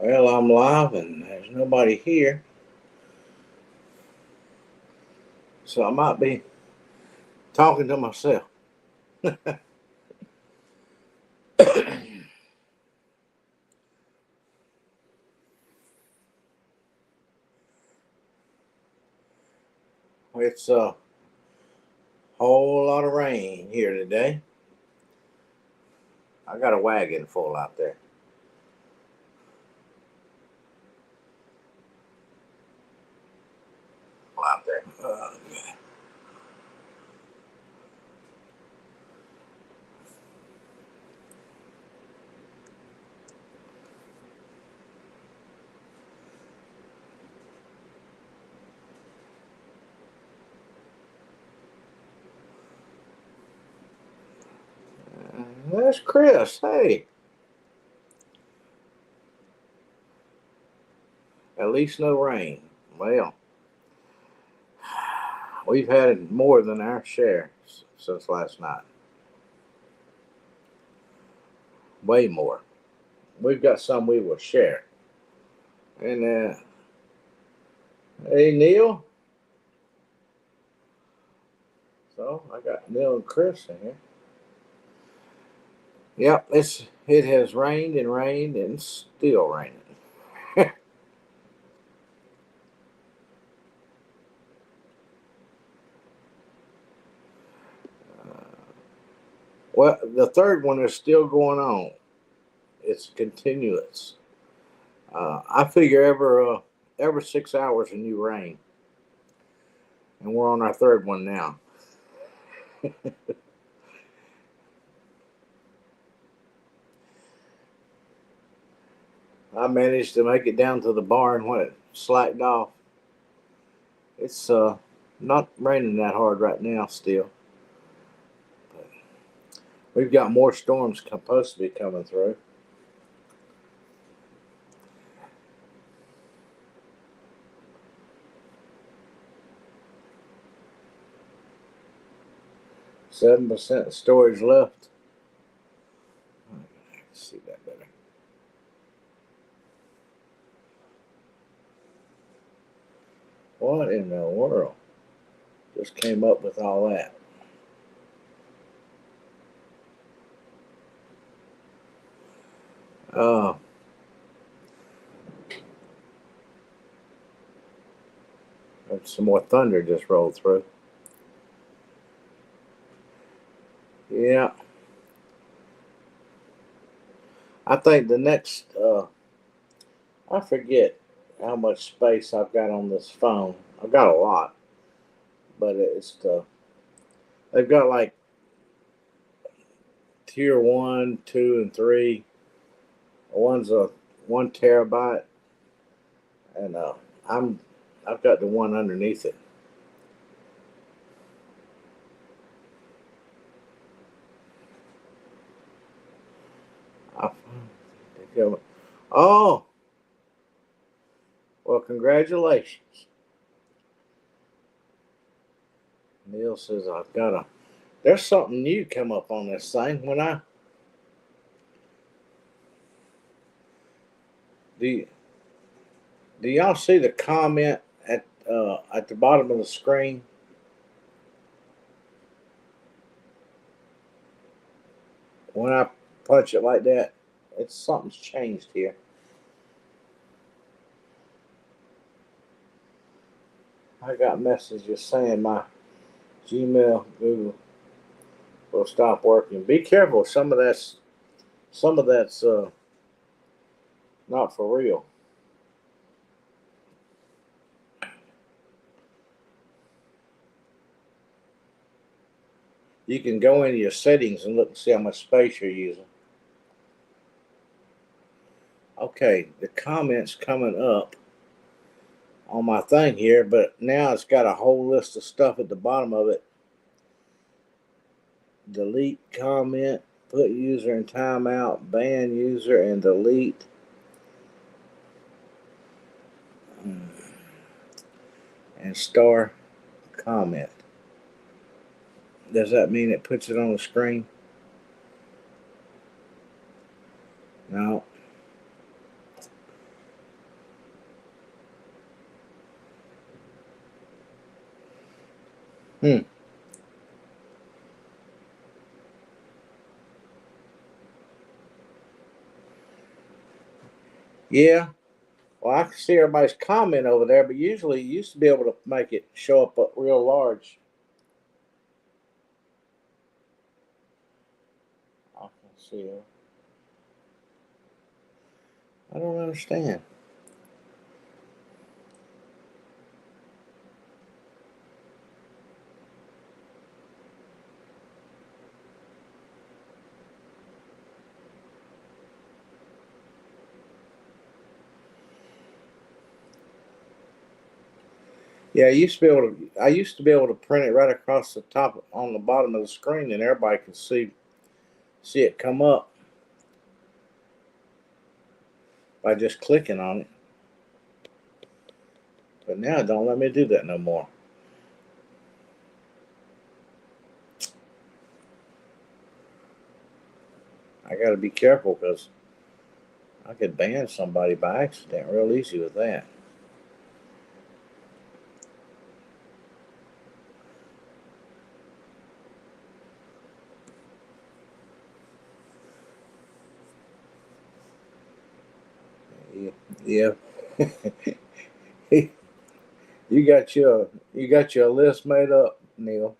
Well, I'm live and there's nobody here, so I might be talking to myself. It's a whole lot of rain here today. I got a wagon full out there. Out there. There's Chris. Hey, at least no rain. Well, we've had more than our share since last night. Way more. We've got some we will share. And hey, Neil. So I got Neil and Chris in here. Yep, it has rained and still raining. Well, the third one is still going on. It's continuous. I figure every 6 hours a new rain, and we're on our third one now. I managed to make it down to the barn when it slacked off. It's not raining that hard right now still. But we've got more storms supposed to be coming through. %7% storage left. I can see that better. What in the world just came up with all that? Uh, some more thunder just rolled through. Yeah, I think the next, I forget how much space I've got on this phone. I've got a lot, but they've got like tier 1, 2, and 3. One's a 1 terabyte, and I'm I've got the one underneath it. I, oh, well, congratulations. Neil says I've got a. There's something new come up on this thing. Do do y'all see the comment at the bottom of the screen? When I punch it like that, it's something's changed here. I got messages saying my Gmail, Google will stop working. Be careful. Some of that's not for real. You can go into your settings and look and see how much space you're using. Okay, the comments coming up on my thing here, but now it's got a whole list of stuff at the bottom of it. Delete comment, put user in timeout, ban user, and delete. And star comment. Does that mean it puts it on the screen? No. Hmm. Yeah. Well, I can see everybody's comment over there, but usually you used to be able to make it show up real large. I can see it. I don't understand. Yeah, I used to be able to print it right across the top on the bottom of the screen, and everybody could see it come up by just clicking on it. But now it don't let me do that no more. I got to be careful because I could ban somebody by accident real easy with that. Yeah, yeah. You got your list made up, Neil.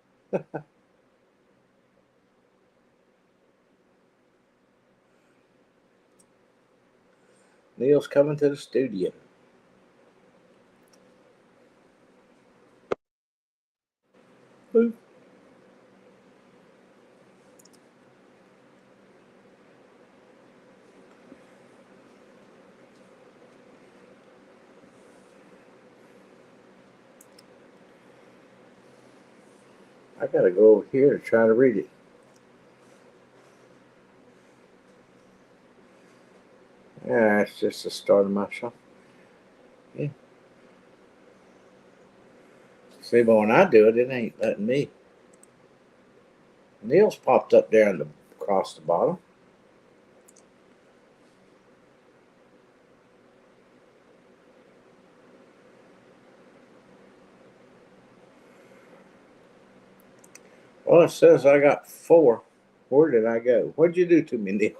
Neil's coming to the studio. Boop. I got to go over here to try to read it. Yeah, it's just the start of my show. Yeah. See, but when I do it, it ain't letting me. Neil's popped up there across the bottom. Well, it says I got 4. Where did I go? What'd you do to me, Neil?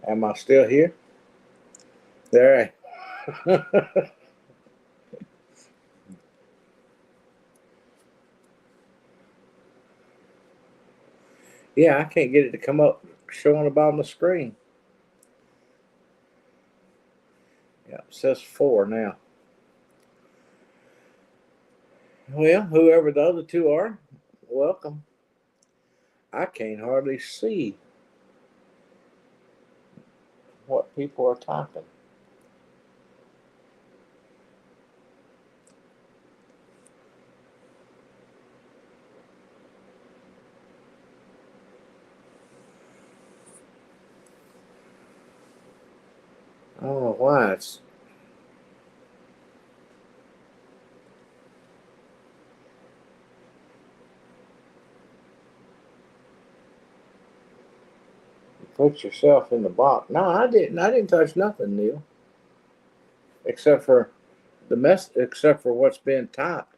Am I still here? There. Yeah, I can't get it to come up show on the bottom of the screen. Yeah, it says 4 now. Well, whoever the other 2 are, welcome. I can't hardly see what people are typing. I don't know why it's. You put yourself in the box. No, I didn't. I didn't touch nothing, Neil, except for except for what's being typed,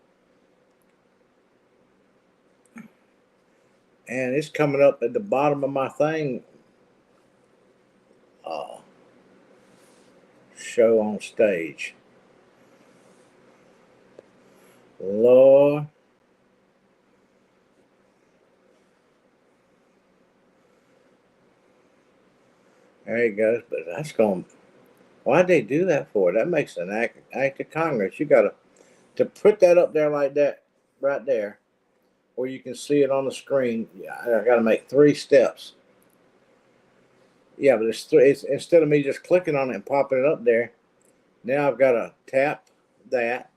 and it's coming up at the bottom of my thing. Uh, Show on stage. Lord, there you go. But that's going. Why'd they do that for? That makes an act of Congress. You got to put that up there like that, right there, where you can see it on the screen. Yeah, I got to make 3 steps. Yeah, but it's instead of me just clicking on it and popping it up there. Now I've got to tap that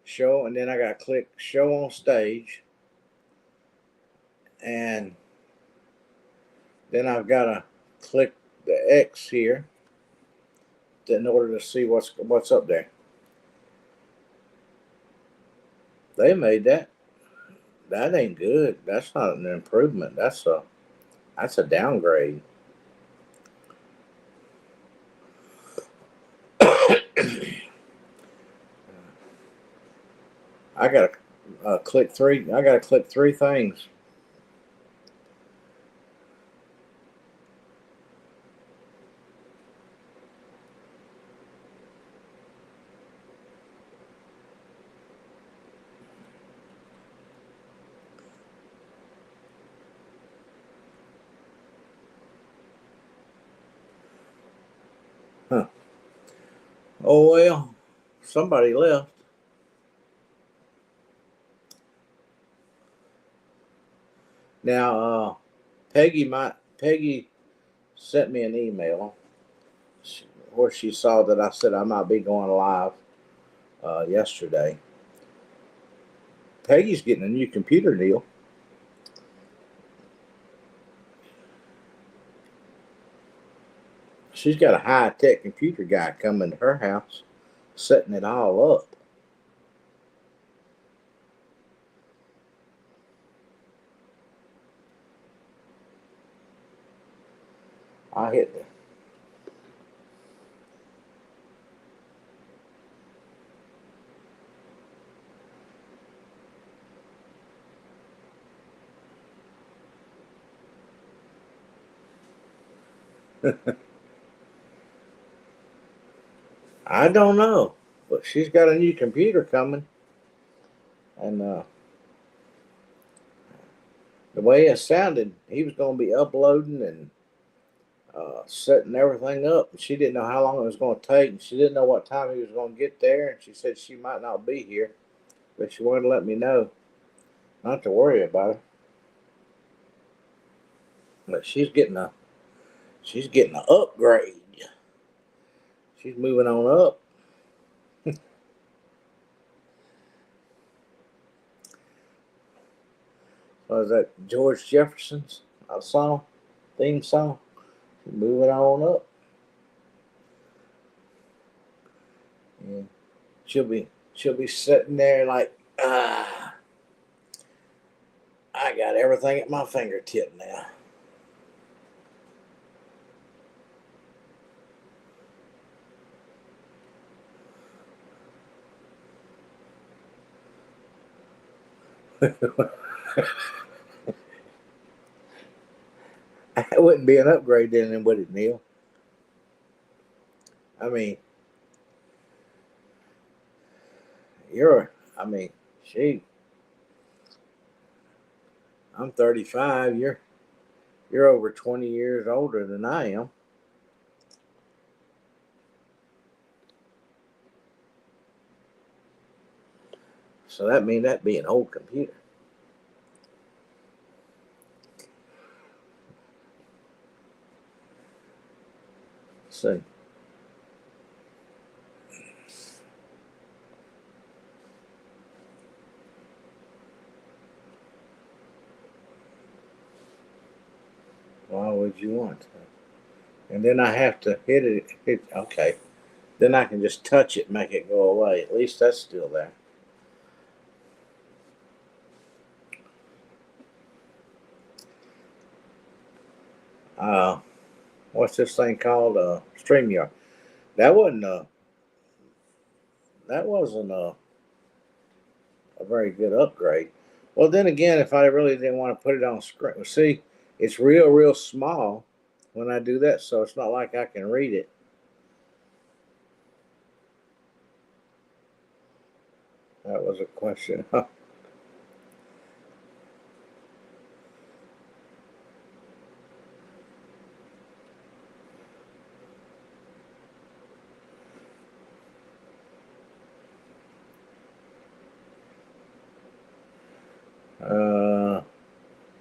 show, and then I got to click show on stage, and then I've got to click the X here in order to see what's up there. They made that. That ain't good. That's not an improvement. That's a downgrade. I gotta click three. I gotta click three things. Huh. Oh well, somebody left. Now, Peggy sent me an email where she saw that I said I might be going live yesterday. Peggy's getting a new computer, Neil. She's got a high tech computer guy coming to her house, setting it all up. I hit I don't know, but she's got a new computer coming, and the way it sounded, he was going to be uploading and setting everything up. And she didn't know how long it was going to take, and she didn't know what time he was going to get there. And she said she might not be here, but she wanted to let me know not to worry about it. But she's getting an upgrade. She's moving on up. Was that George Jefferson's song, theme song? Moving on up. Yeah. She'll be sitting there like, I got everything at my fingertip now. That wouldn't be an upgrade then, would it, Neil? I mean, you're. I mean, she. I'm 35. You're over 20 years older than I am. So that means that'd be an old computer. See. Why would you want to? And then I have to hit it. Okay. Then I can just touch it, make it go away. At least that's still there. Uh, what's this thing called? StreamYard. That wasn't that wasn't a very good upgrade. Well, then again, if I really didn't want to put it on screen, see, it's real small when I do that, so it's not like I can read it. That was a question.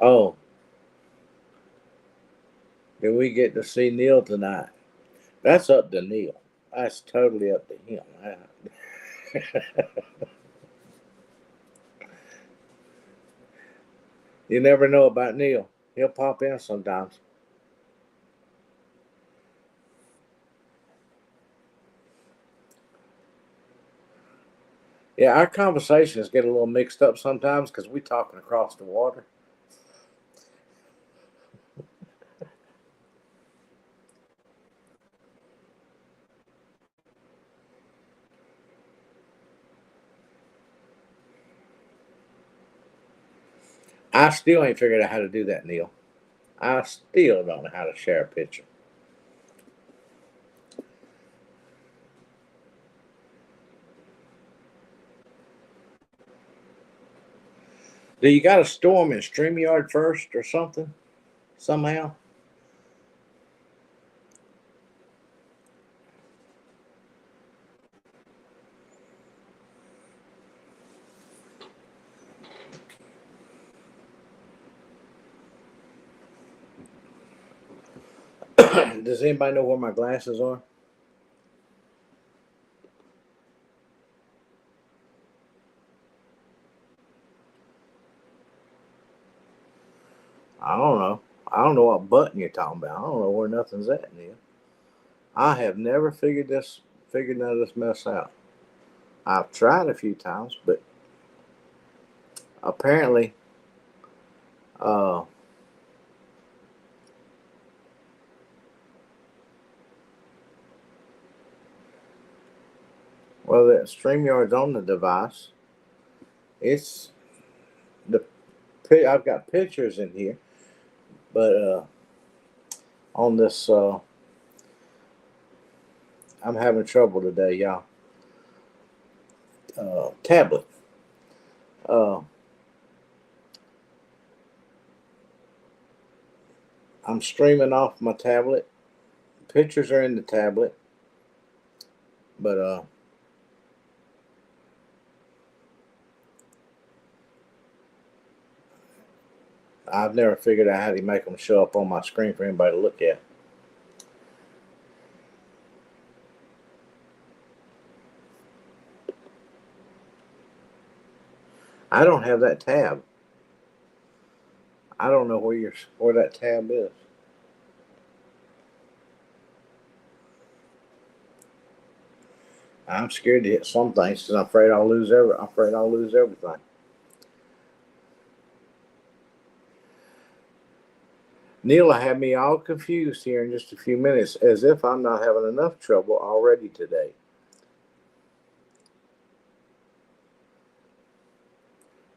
Oh, did we get to see Neil tonight? That's up to Neil. That's totally up to him. You never know about Neil. He'll pop in sometimes. Yeah, our conversations get a little mixed up sometimes because we talking across the water. I still ain't figured out how to do that, Neil. I still don't know how to share a picture. Do you got to store them in StreamYard first or something? Somehow? Does anybody know where my glasses are? I don't know. I don't know what button you're talking about. I don't know where nothing's at, Neil. I have never figured none of this mess out. I've tried a few times, but apparently, uh, well, the StreamYard's on the device. It's the I've got pictures in here, but on this, I'm having trouble today, y'all. Tablet. Uh, I'm streaming off my tablet. Pictures are in the tablet, but I've never figured out how to make them show up on my screen for anybody to look at. I don't have that tab. I don't know where that tab is. I'm scared to hit some things because I'm afraid I'll lose everything. Neil will have me all confused here in just a few minutes, as if I'm not having enough trouble already today.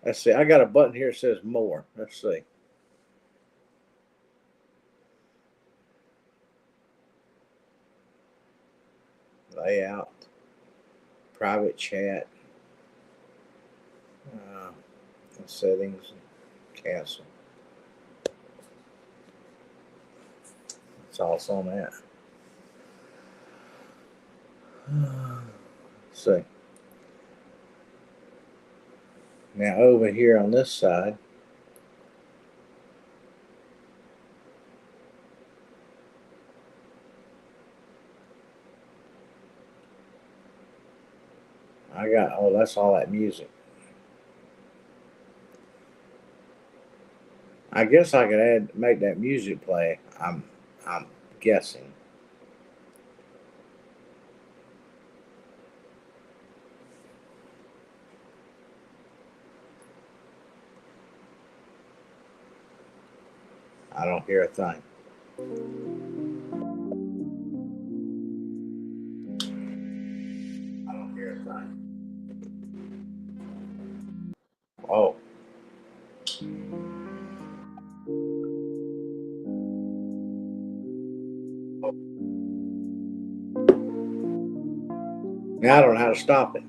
Let's see. I got a button here that says more. Let's see. Layout, private chat, settings, cancel. That's all it's on that. Let's see. Now over here on this side, I got, oh, that's all that music. I guess I could make that music play. I'm guessing. I don't hear a thing. I don't hear a thing. Oh, now I don't know how to stop it.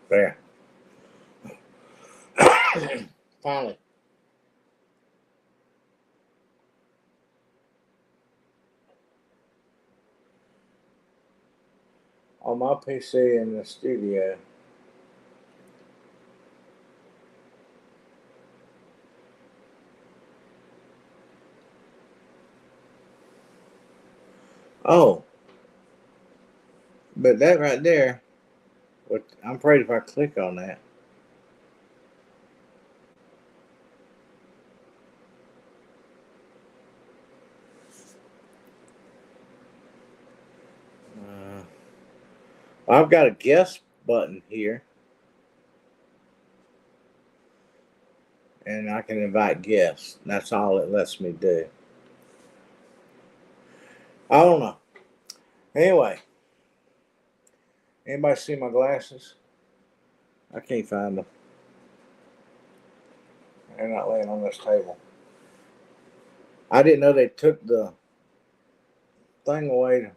There. Finally. On my PC in the studio. Oh, but that right there, I'm afraid if I click on that. I've got a guest button here, and I can invite guests. That's all it lets me do. I don't know. Anyway, Anybody see my glasses? I can't find them. They're not laying on this table. I didn't know they took the thing away to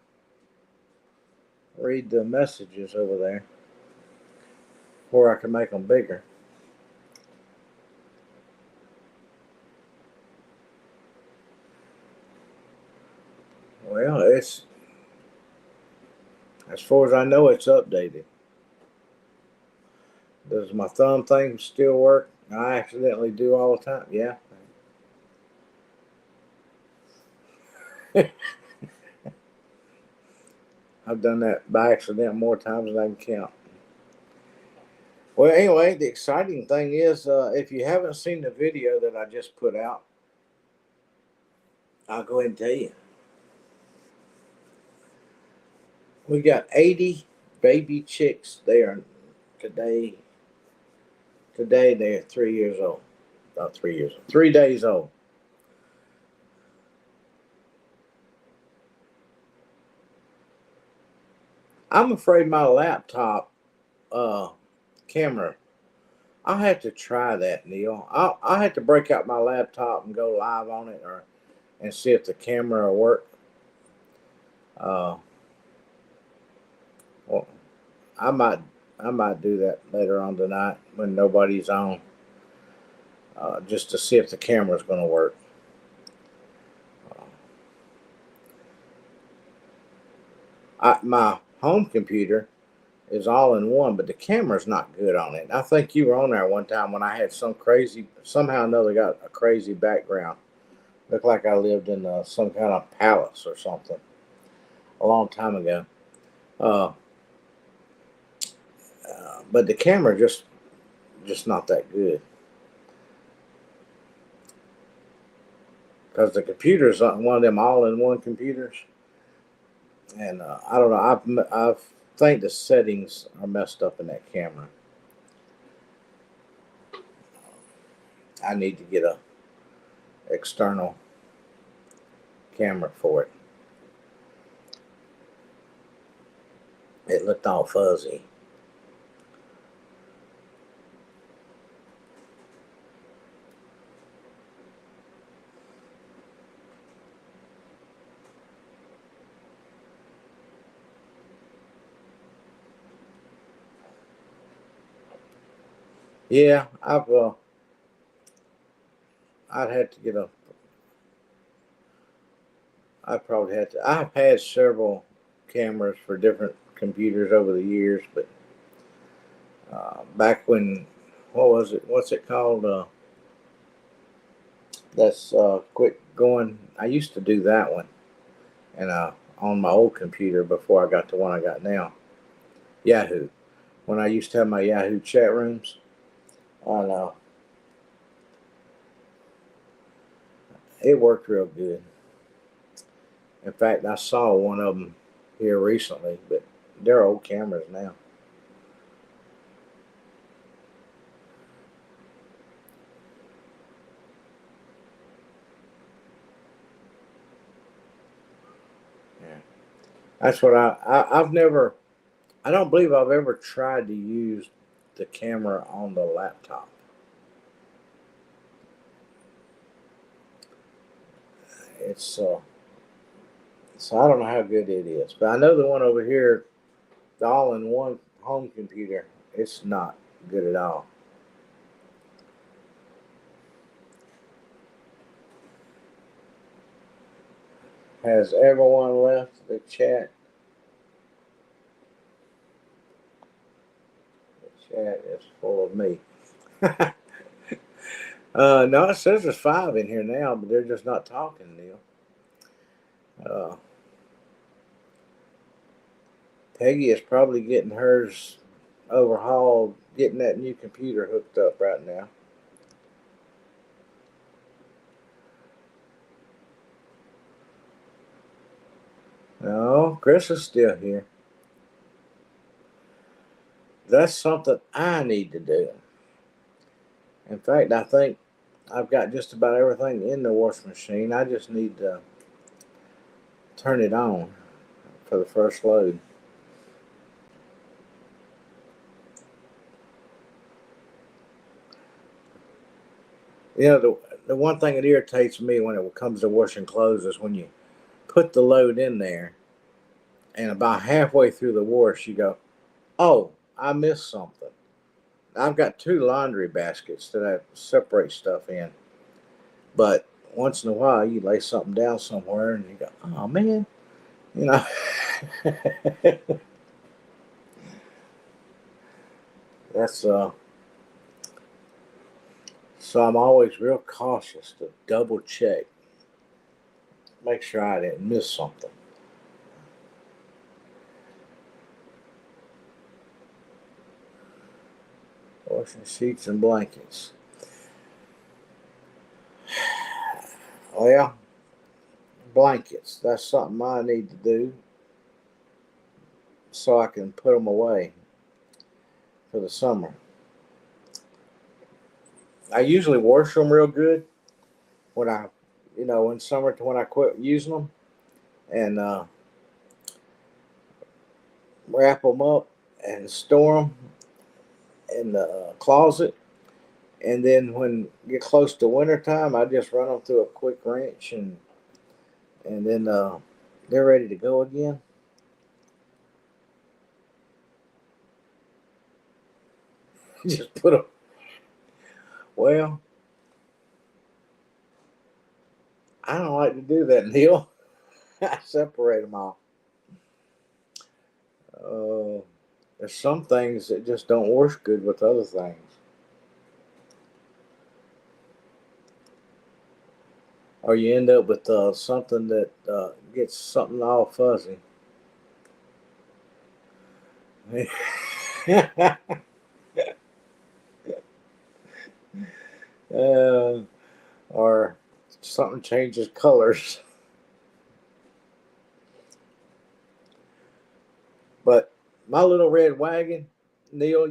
read the messages over there, where I can make them bigger. Well, it's, as far as I know, it's updated. Does my thumb thing still work? I accidentally do all the time. Yeah. I've done that by accident more times than I can count. Well, anyway, the exciting thing is, if you haven't seen the video that I just put out, I'll go ahead and tell you. We got 80 baby chicks there today. Today they're 3 years old. About 3 years old. 3 days old. I'm afraid my laptop camera. I'll have to try that, Neil. I'll have to break out my laptop and go live on it, or and see if the camera will work. Well, I might do that later on tonight when nobody's on, just to see if the camera's going to work. My home computer is all in one, but the camera's not good on it. I think you were on there one time when I had somehow or another got a crazy background. Looked like I lived in some kind of palace or something a long time ago. Uh, but the camera just not that good, because the computer's one of them all-in-one computers, and I don't know. I think the settings are messed up in that camera. I need to get a external camera for it. It looked all fuzzy. Yeah, I'd have to get a. I probably had to. I've had several cameras for different computers over the years, but back when, what was it? What's it called? That's Quick Going. I used to do that one, and on my old computer before I got the one I got now, Yahoo. When I used to have my Yahoo chat rooms, I know it worked real good. In fact, I saw one of them here recently, but they're old cameras now. Yeah, that's what I've never. I don't believe I've ever tried to use the camera on the laptop. It's so I don't know how good it is, but I know the one over here, the all-in-one home computer, it's not good at all. Has everyone left the chat? The chat is full of me. No, it says there's 5 in here now, but they're just not talking, Neil. Uh, Peggy is probably getting hers overhauled, getting that new computer hooked up right now. No, Chris is still here. That's something I need to do. In fact, I think I've got just about everything in the washing machine. I just need to turn it on for the first load. The one thing that irritates me when it comes to washing clothes is when you put the load in there, and about halfway through the wash, you go, "Oh, I missed something." I've got two laundry baskets that I separate stuff in, but once in a while, you lay something down somewhere, and you go, "Oh man," you know. That's So I'm always real cautious to double check, make sure I didn't miss something. Washing sheets and blankets. Well, blankets. That's something I need to do so I can put them away for the summer. I usually wash them real good when in summer to when I quit using them, and wrap them up and store them in the closet. And then when get close to wintertime, I just run them through a quick wrench, and then they're ready to go again. Just put them. Well, I don't like to do that, Neil. I separate them all. Uh, there's some things that just don't wash good with other things, or you end up with something that gets something all fuzzy. uh, or something changes colors. But my little red wagon, Neil,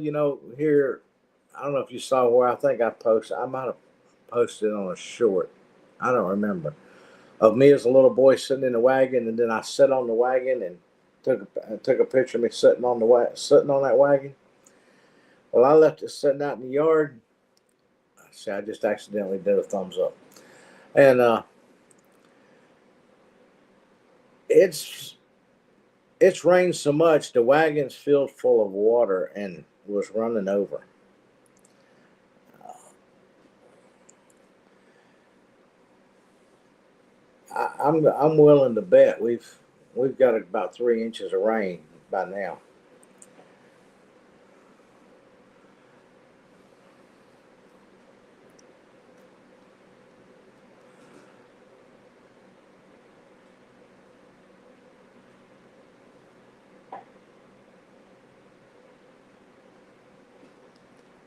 here, I don't know if you saw where I think I posted. I might have posted on a short. I don't remember. Of me as a little boy sitting in the wagon, and then I sat on the wagon and took a picture of me sitting on that wagon. Well, I left it sitting out in the yard. See, I just accidentally did a thumbs up, and it's it's rained so much the wagon's filled full of water and was running over. I'm willing to bet we've got about 3 inches of rain by now.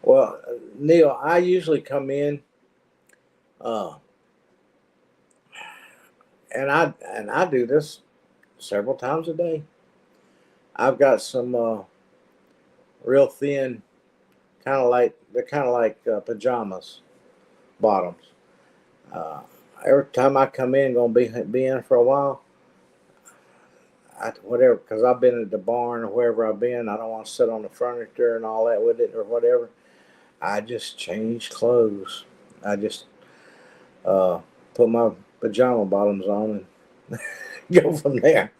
Well, Neil, I usually come in, uh, and I do this several times a day. I've got some real thin, kind of like pajamas bottoms. Uh, every time I come in, gonna be in for a while. Whatever, because I've been at the barn or wherever I've been. I don't want to sit on the furniture and all that with it or whatever. I just change clothes. I just uh, put my pajama bottoms on and go from there.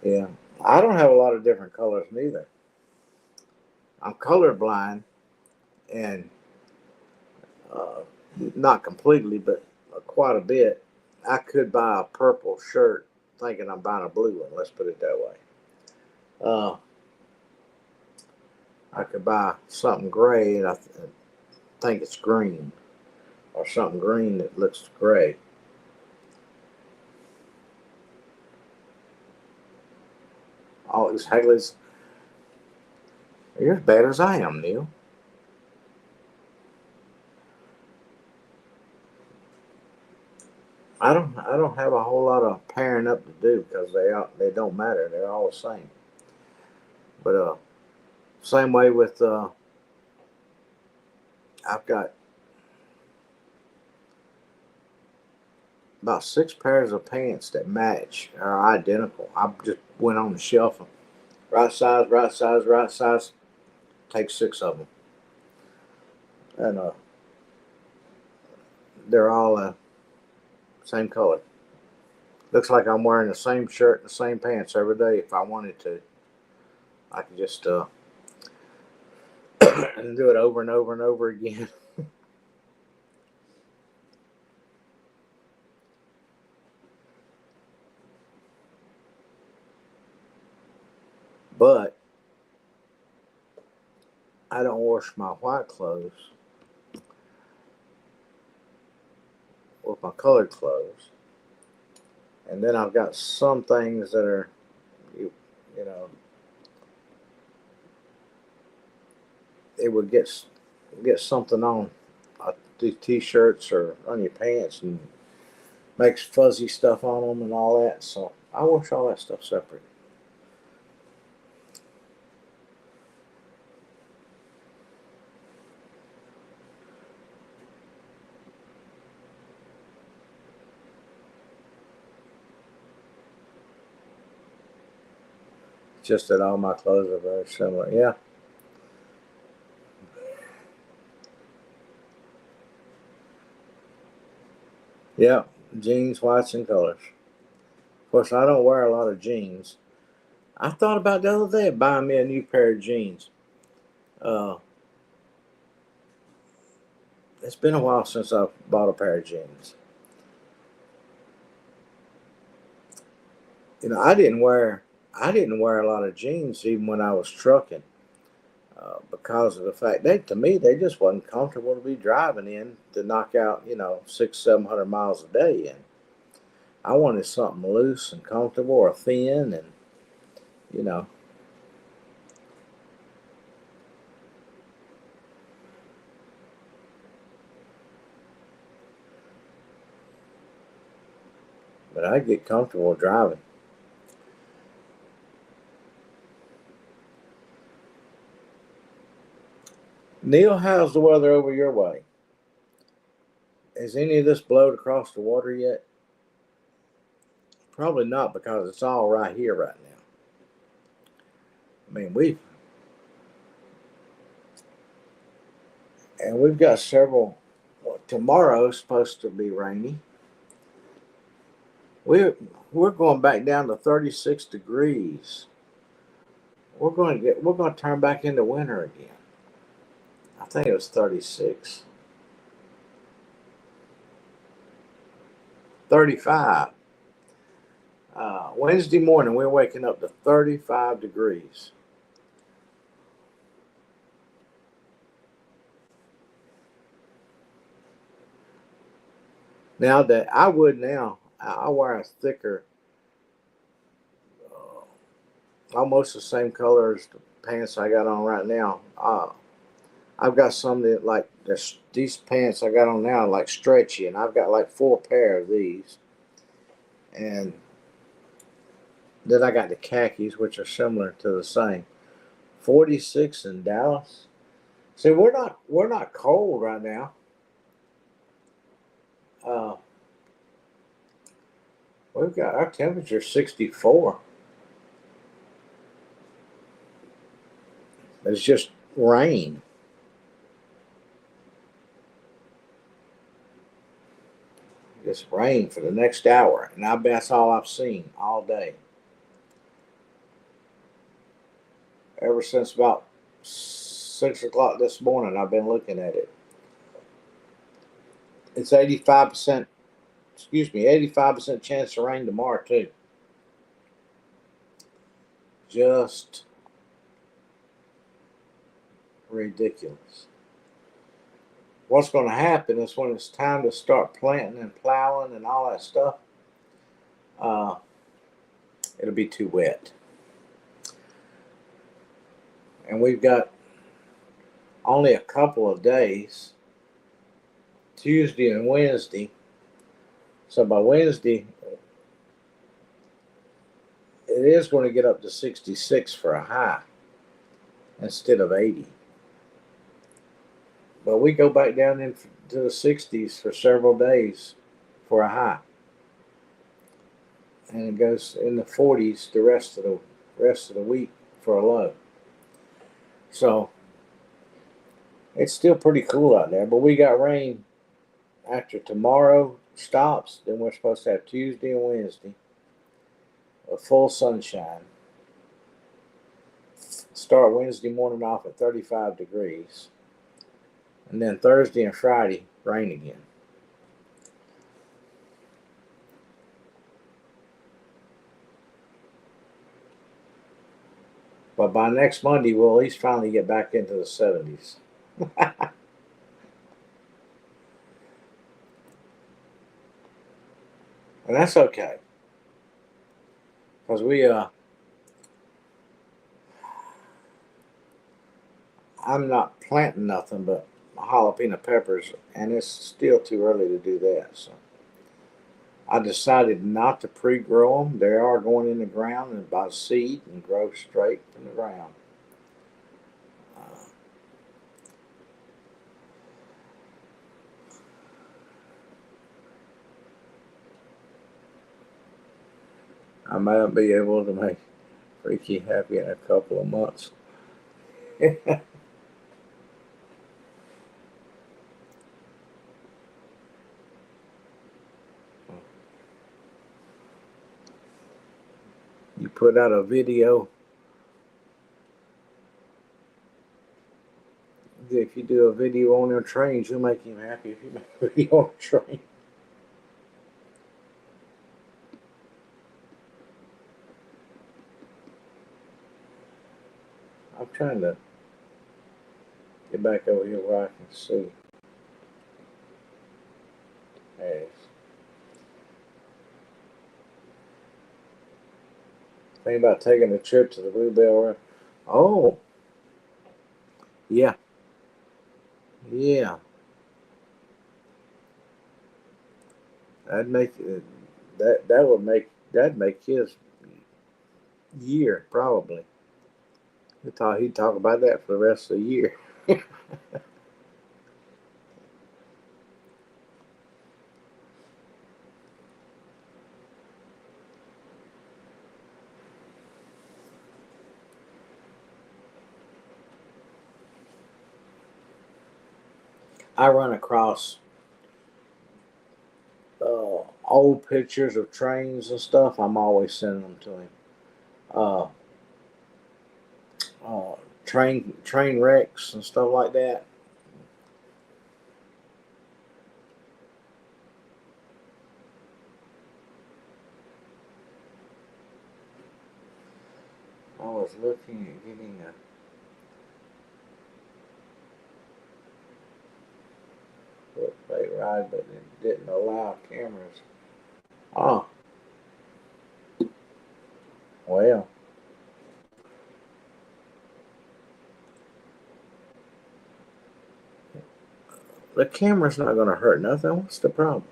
Yeah, I don't have a lot of different colors neither. I'm colorblind, and uh, not completely, but quite a bit. I could buy a purple shirt thinking I'm buying a blue one. Let's put it that way. Uh, I could buy something gray and think it's green, or something green that looks gray. All these Haley's, you're as bad as I am, Neil. I don't have a whole lot of pairing up to do because they don't matter. They're all the same. But same way with I've got about 6 pairs of pants that match are identical. I just went on the shelf, right size, right size, right size. Take 6 of them, and they're all same color. Looks like I'm wearing the same shirt and the same pants every day. If I wanted to, I could just and do it over and over and over again. But I don't wash my white clothes with my colored clothes. And then I've got some things that are, you know, it would get something on these t-shirts or on your pants and makes fuzzy stuff on them and all that. So I wash all that stuff separate. Just that all my clothes are very similar. Yeah. Yeah. Jeans, whites, and colors. Of course, I don't wear a lot of jeans. I thought about the other day buying me a new pair of jeans. Uh, it's been a while since I've bought a pair of jeans. I didn't wear a lot of jeans even when I was trucking, because of the fact to me they just wasn't comfortable to be driving in to knock out 600 700 miles a day, and I wanted something loose and comfortable or thin, and you know but I get comfortable driving. Neil, how's the weather over your way? Has any of this blowed across the water yet? Probably not, because it's all right here right now. I mean, we've got several. Well, tomorrow's supposed to be rainy. We're going back down to 36 degrees. We're going to turn back into winter again. I think it was 36, 35. Wednesday morning we're waking up to 35 degrees. Now that I wear a thicker, almost the same color as the pants I got on right now. I've got some that like these pants I got on now are like stretchy, and I've got like 4 pair of these, and then I got the khakis, which are similar to the same. 46 in Dallas. See, we're not cold right now. Uh, we've got our temperature 64, but it's just rain. It's rain for the next hour, and that's all I've seen all day. Ever since about 6 o'clock this morning, I've been looking at it. It's 85%. Excuse me, 85% chance of rain tomorrow too. Just ridiculous. What's going to happen is when it's time to start planting and plowing and all that stuff, uh, it'll be too wet. And we've got only a couple of days, Tuesday and Wednesday. So by Wednesday, it is going to get up to 66 for a high instead of 80. But we go back down into the 60s for several days for a high. and it goes in the 40s the rest of the week for a low. So it's still pretty cool out there, but we got rain after tomorrow stops. Then we're supposed to have Tuesday and Wednesday a full sunshine. Start Wednesday morning off at 35 degrees, and then Thursday and Friday rain again. But by next Monday, we'll at least finally get back into the 70s. And that's okay. Because I'm not planting nothing but jalapeno peppers, and it's still too early to do that. So I decided not to pre-grow them. They are going in the ground and by seed and grow straight from the ground. I might be able to make Freaky happy in a couple of months. You put out a video. If you do a video on their trains, you'll make him happy. If you make a video on a train. I'm trying to get back over here where I can see. There it is. Think about taking a trip to the Bluebell River. Oh, yeah, yeah. That'd make that'd make his year probably. He'd talk about that for the rest of the year. I run across old pictures of trains and stuff. I'm always sending them to him. Uh, uh, train wrecks and stuff like that. I was looking at getting a foot plate ride, but it didn't allow cameras. Oh, well, the camera's not going to hurt nothing. What's the problem?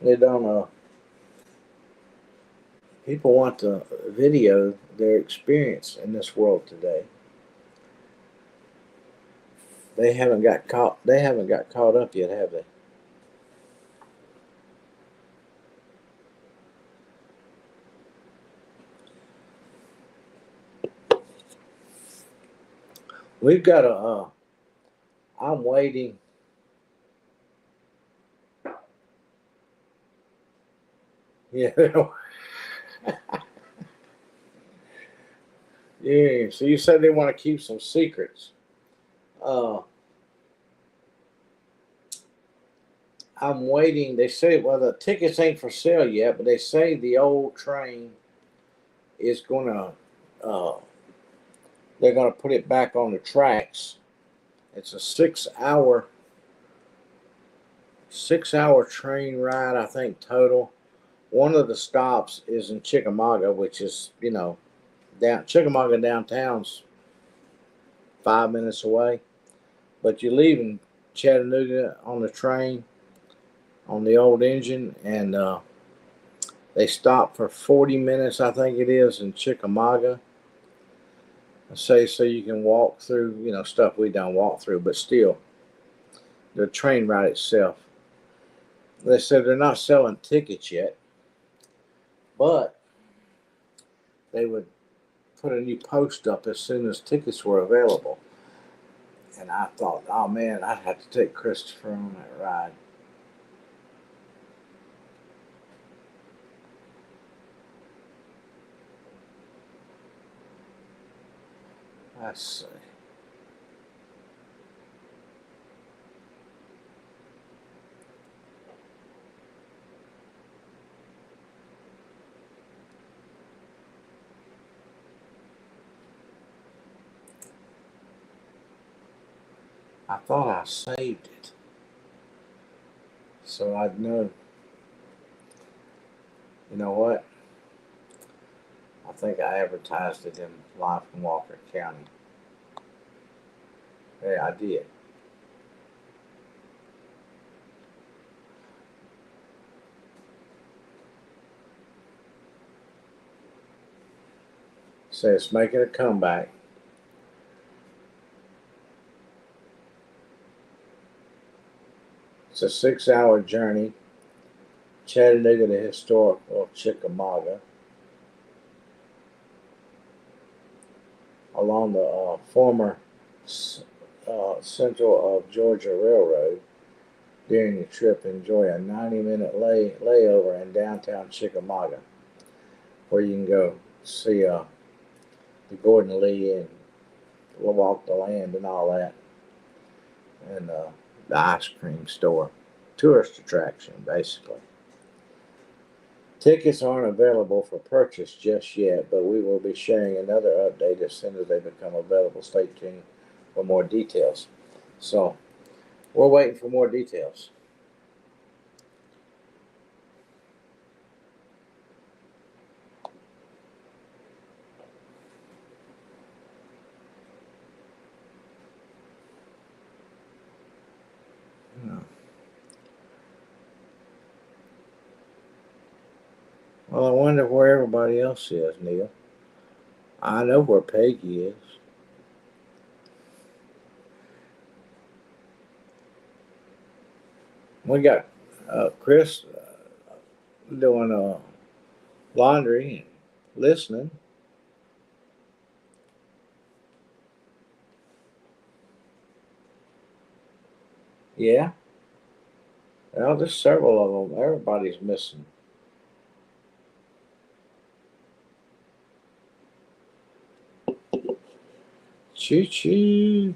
They don't. People want to video their experience in this world today. They haven't got caught. They haven't got caught up yet, have they? We've got a. I'm waiting. Yeah. Yeah. So you said they want to keep some secrets. Uh, I'm waiting. They say, well, the tickets ain't for sale yet, but they say the old train is going to. They're going to put it back on the tracks. It's a 6 hour train ride, I think, total. One of the stops is in Chickamauga, which is, down Chickamauga downtown's 5 minutes away. But you leave in Chattanooga on the train, on the old engine, and They stop for 40 minutes, I think it is, in Chickamauga. I say so you can walk through, stuff we don't walk through, but still, the train ride itself. They said they're not selling tickets yet, but they would put a new post up as soon as tickets were available. And I thought, oh man, I'd have to take Christopher on that ride. Let's see. I thought I saved it, so I'd know. You know what? I think I advertised it in Life in Walker County. Yeah, I did. So it's making a comeback. It's a 6-hour journey, Chattanooga to historical Chickamauga, along the former Central of Georgia Railroad. During your trip, enjoy a 90-minute layover in downtown Chickamauga, where you can go see the Gordon Lee and walk the land and all that, and the ice cream store. Tourist attraction, basically. Tickets aren't available for purchase just yet, but we will be sharing another update as soon as they become available. Stay tuned for more details. So, we're waiting for more details. Yeah. Well, I wonder where everybody else is, Neil. I know where Peggy is. We got Chris doing laundry and listening. Yeah. Well, there's several of them. Everybody's missing. Choo choo.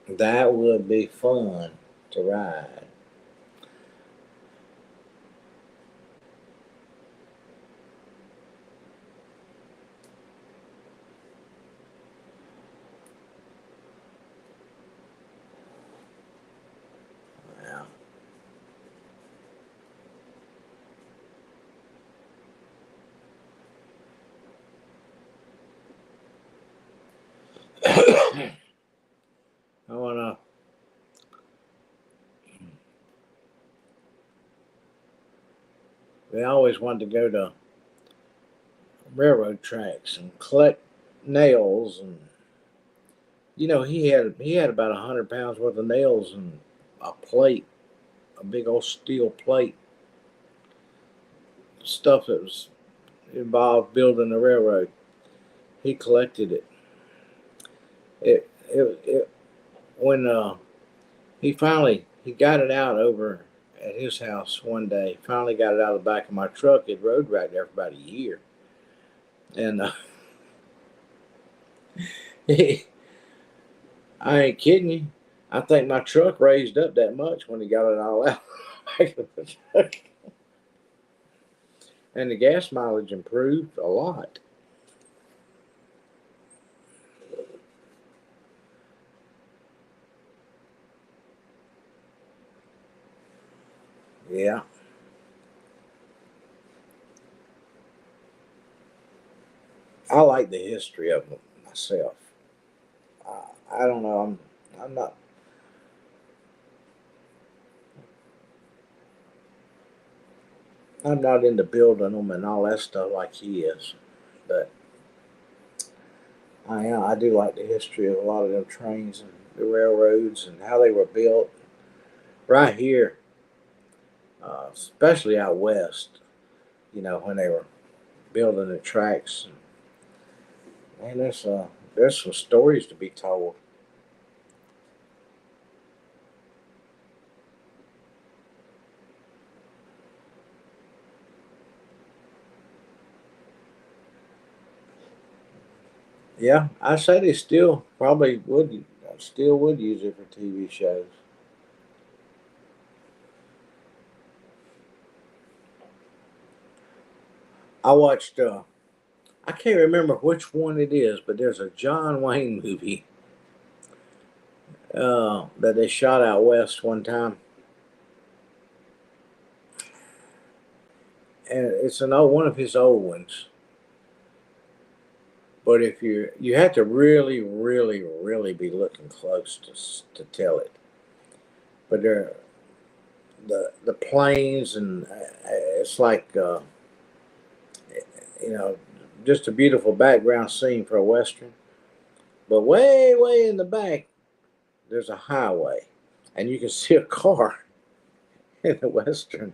That would be fun to ride. Yeah. I wanna. We always wanted to go to railroad tracks and collect nails, and he had about 100 pounds worth of nails and a plate, a big old steel plate, stuff that was involved building the railroad. He collected it. It when he got it out over at his house one day. Finally got it out of the back of my truck. It rode right there for about a year, and I ain't kidding you. I think my truck raised up that much when he got it all out back of the truck, and the gas mileage improved a lot. Yeah, I like the history of them myself. I don't know. I'm not. I'm not into building them and all that stuff like he is, but I am. I do like the history of a lot of them trains and the railroads and how they were built right here, especially out west. You know when they were building the tracks. Man, there's some stories to be told. Yeah, I say they still would use it for TV shows. I watched. I can't remember which one it is, but there's a John Wayne movie that they shot out west one time, and it's an old one of his old ones. But if you have to really, really, really be looking close to tell it. But the plains and it's like you know just a beautiful background scene for a western. But way, way in the back, there's a highway, and you can see a car in the western.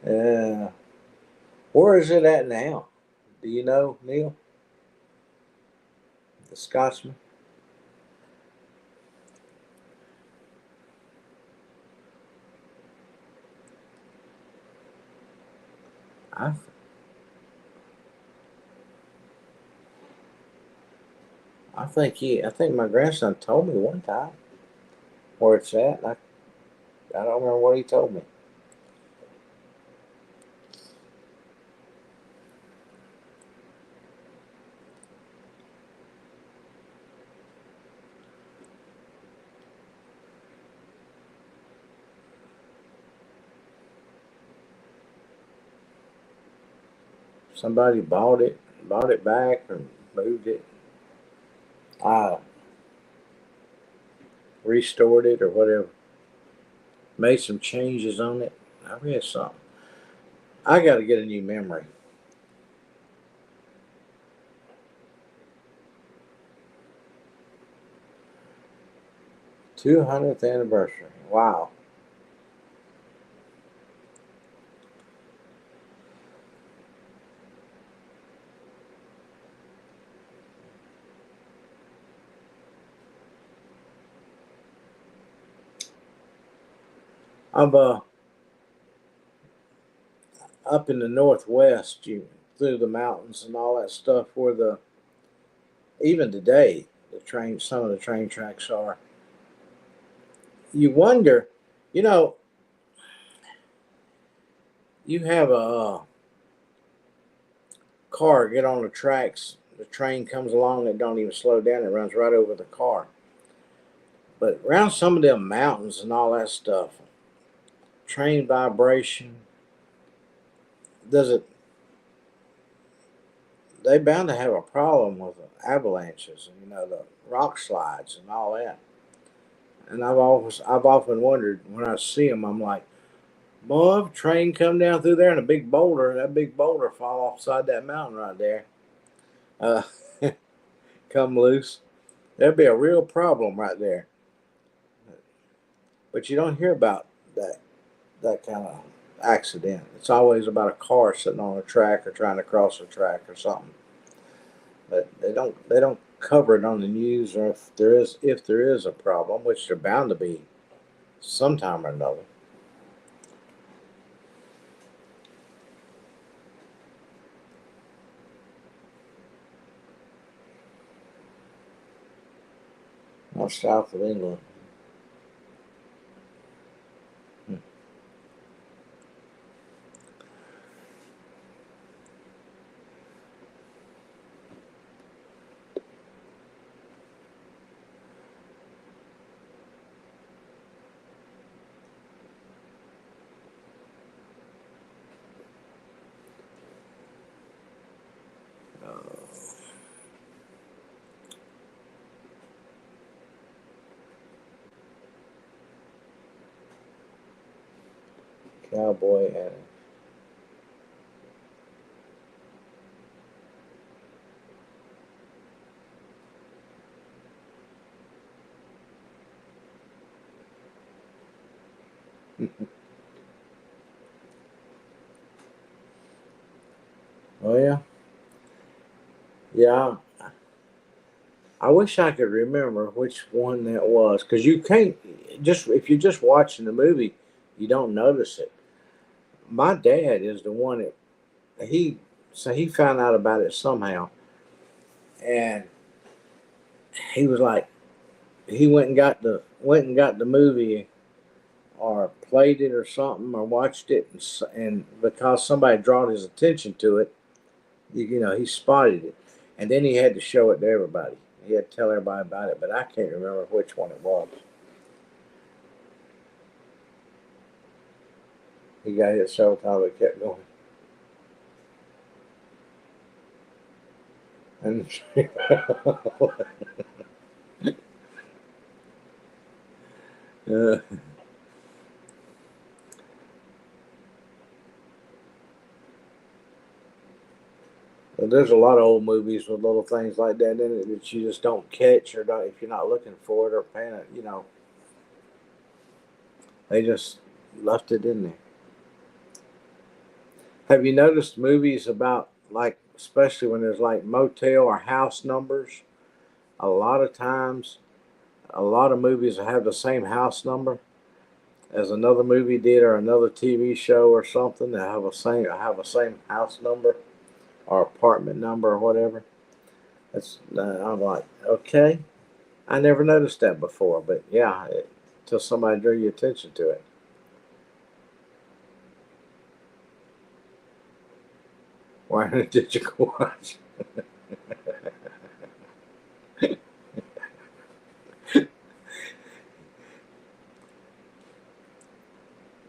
Uh, where is it at now? Do you know, Neil? The Scotsman? I, I think my grandson told me one time where it's at. I don't remember what he told me. Somebody bought it back or moved it. I restored it or whatever. Made some changes on it. I read something. I got to get a new memory. 200th anniversary. Wow. I'm up in the northwest, you through the mountains and all that stuff. Where the even today some of the train tracks are. You wonder, you know, you have a car get on the tracks. The train comes along, it don't even slow down. It runs right over the car. But around some of them mountains and all that stuff, train vibration does it? They bound to have a problem with the avalanches and the rock slides and all that. And I've often wondered when I see them, I'm like, boy, if a train come down through there and that big boulder fall offside that mountain right there, uh, come loose, there'd be a real problem right there. But you don't hear about that kind of accident. It's always about a car sitting on a track or trying to cross a track or something. But they don't cover it on the news, or if there is a problem, which there bound to be sometime or another. Or south of England. Hmm. Cowboy and oh yeah, yeah. I wish I could remember which one that was because you can't just if you're just watching the movie, you don't notice it. My dad is the one that he found out about it somehow, and he was like he went and got the movie or played it or something or watched it and because somebody brought his attention to it, you know he spotted it, and then he had to show it to everybody. He had to tell everybody about it, but I can't remember which one it was. He got hit several times, but kept going. And uh, there's a lot of old movies with little things like that in it that you just don't catch or don't, if you're not looking for it or paying it. You know, they just left it in there. Have you noticed movies about like, especially when there's like motel or house numbers? A lot of times, a lot of movies have the same house number as another movie did or another TV show or something that have a same house number or apartment number or whatever. That's I'm like, okay, I never noticed that before, but yeah, until somebody drew your attention to it. Why did you go watch?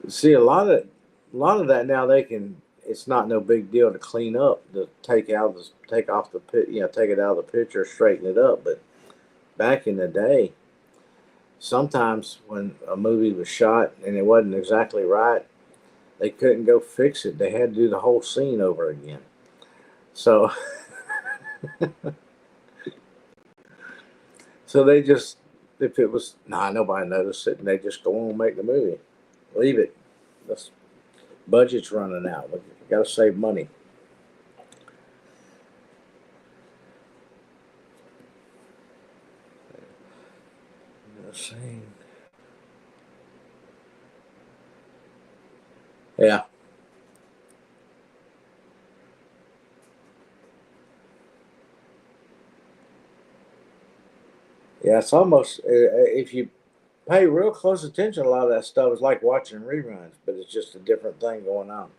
See, a lot of that now they can. It's not no big deal to clean up, to take off the pit, you know, take it out of the picture, straighten it up. But back in the day, sometimes when a movie was shot and it wasn't exactly right, they couldn't go fix it. They had to do the whole scene over again. So, so they just if it was nobody noticed it, and they just go on and make the movie, leave it. The budget's running out. We got to save money. Yeah, yeah. It's almost if you pay real close attention, a lot of that stuff is like watching reruns, but it's just a different thing going on.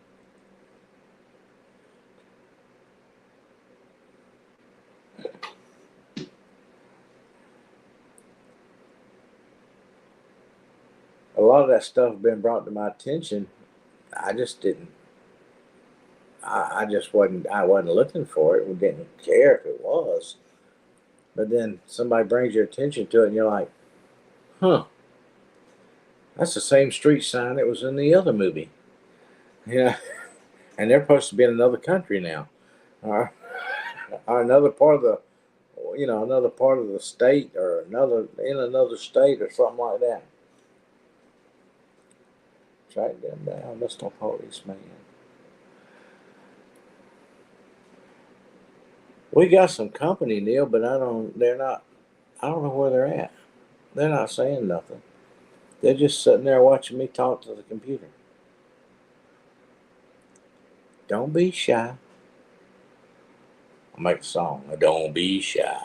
A lot of that stuff been brought to my attention. I just didn't. I just wasn't. I wasn't looking for it. We didn't care if it was. But then somebody brings your attention to it, and you're like, "Huh, that's the same street sign that was in the other movie." Yeah, and they're supposed to be in another country now, or, or another part of the, another part of the state, or another state, or something like that. Track them down, Mr. Policeman. We got some company, Neil, but I don't. They're not. I don't know where they're at. They're not saying nothing. They're just sitting there watching me talk to the computer. Don't be shy. I'll make a song. Don't be shy.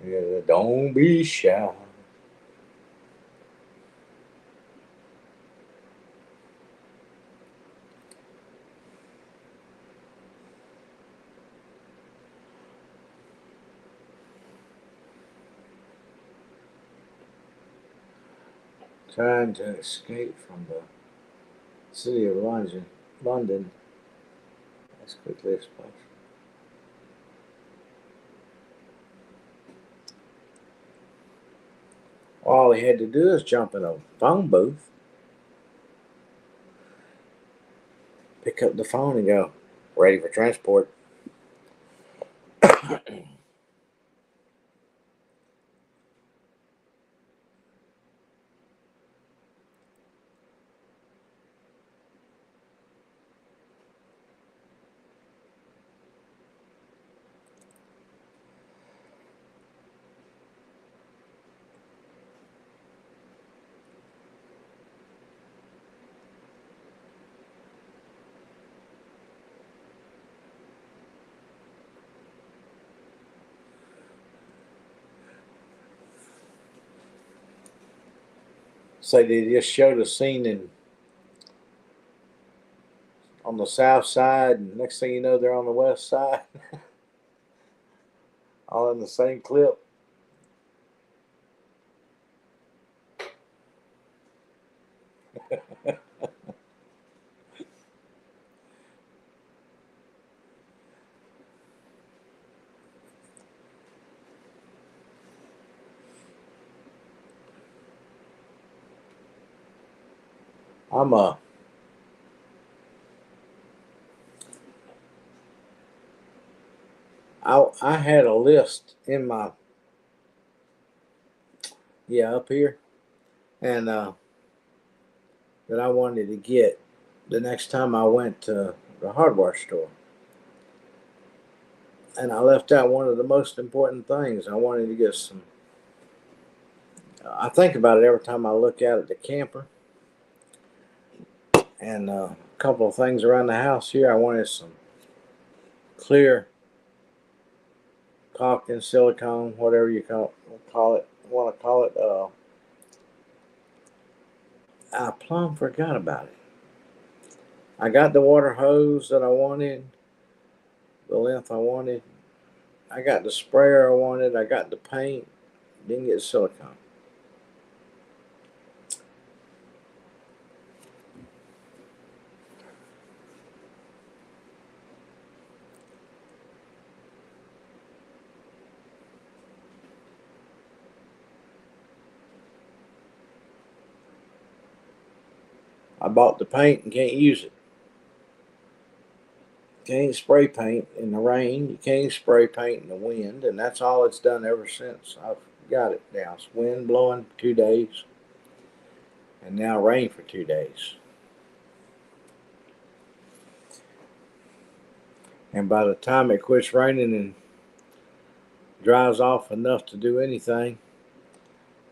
Yeah, don't be shy. Trying to escape from the city of London, London as quickly as possible. All he had to do is jump in a phone booth, pick up the phone, and go, "Ready for transport." So they just showed a scene on the south side, and next thing you know, they're on the west side, all in the same clip. I'm a I had a list in my up here, and that I wanted to get the next time I went to the hardware store. And I left out one of the most important things. I wanted to get some. I think about it every time I look out at the camper, and a couple of things around the house here. I wanted some clear caulking, silicone, whatever you call it. Want to call it? I plumb forgot about it. I got the water hose that I wanted, the length I wanted. I got the sprayer I wanted. I got the paint. Didn't get silicone. I bought the paint and can't use it. Can't spray paint in the rain. You can't spray paint in the wind, and that's all it's done ever since I've got it now. It's wind blowing 2 days, and now rain for 2 days. And by the time it quits raining and dries off enough to do anything,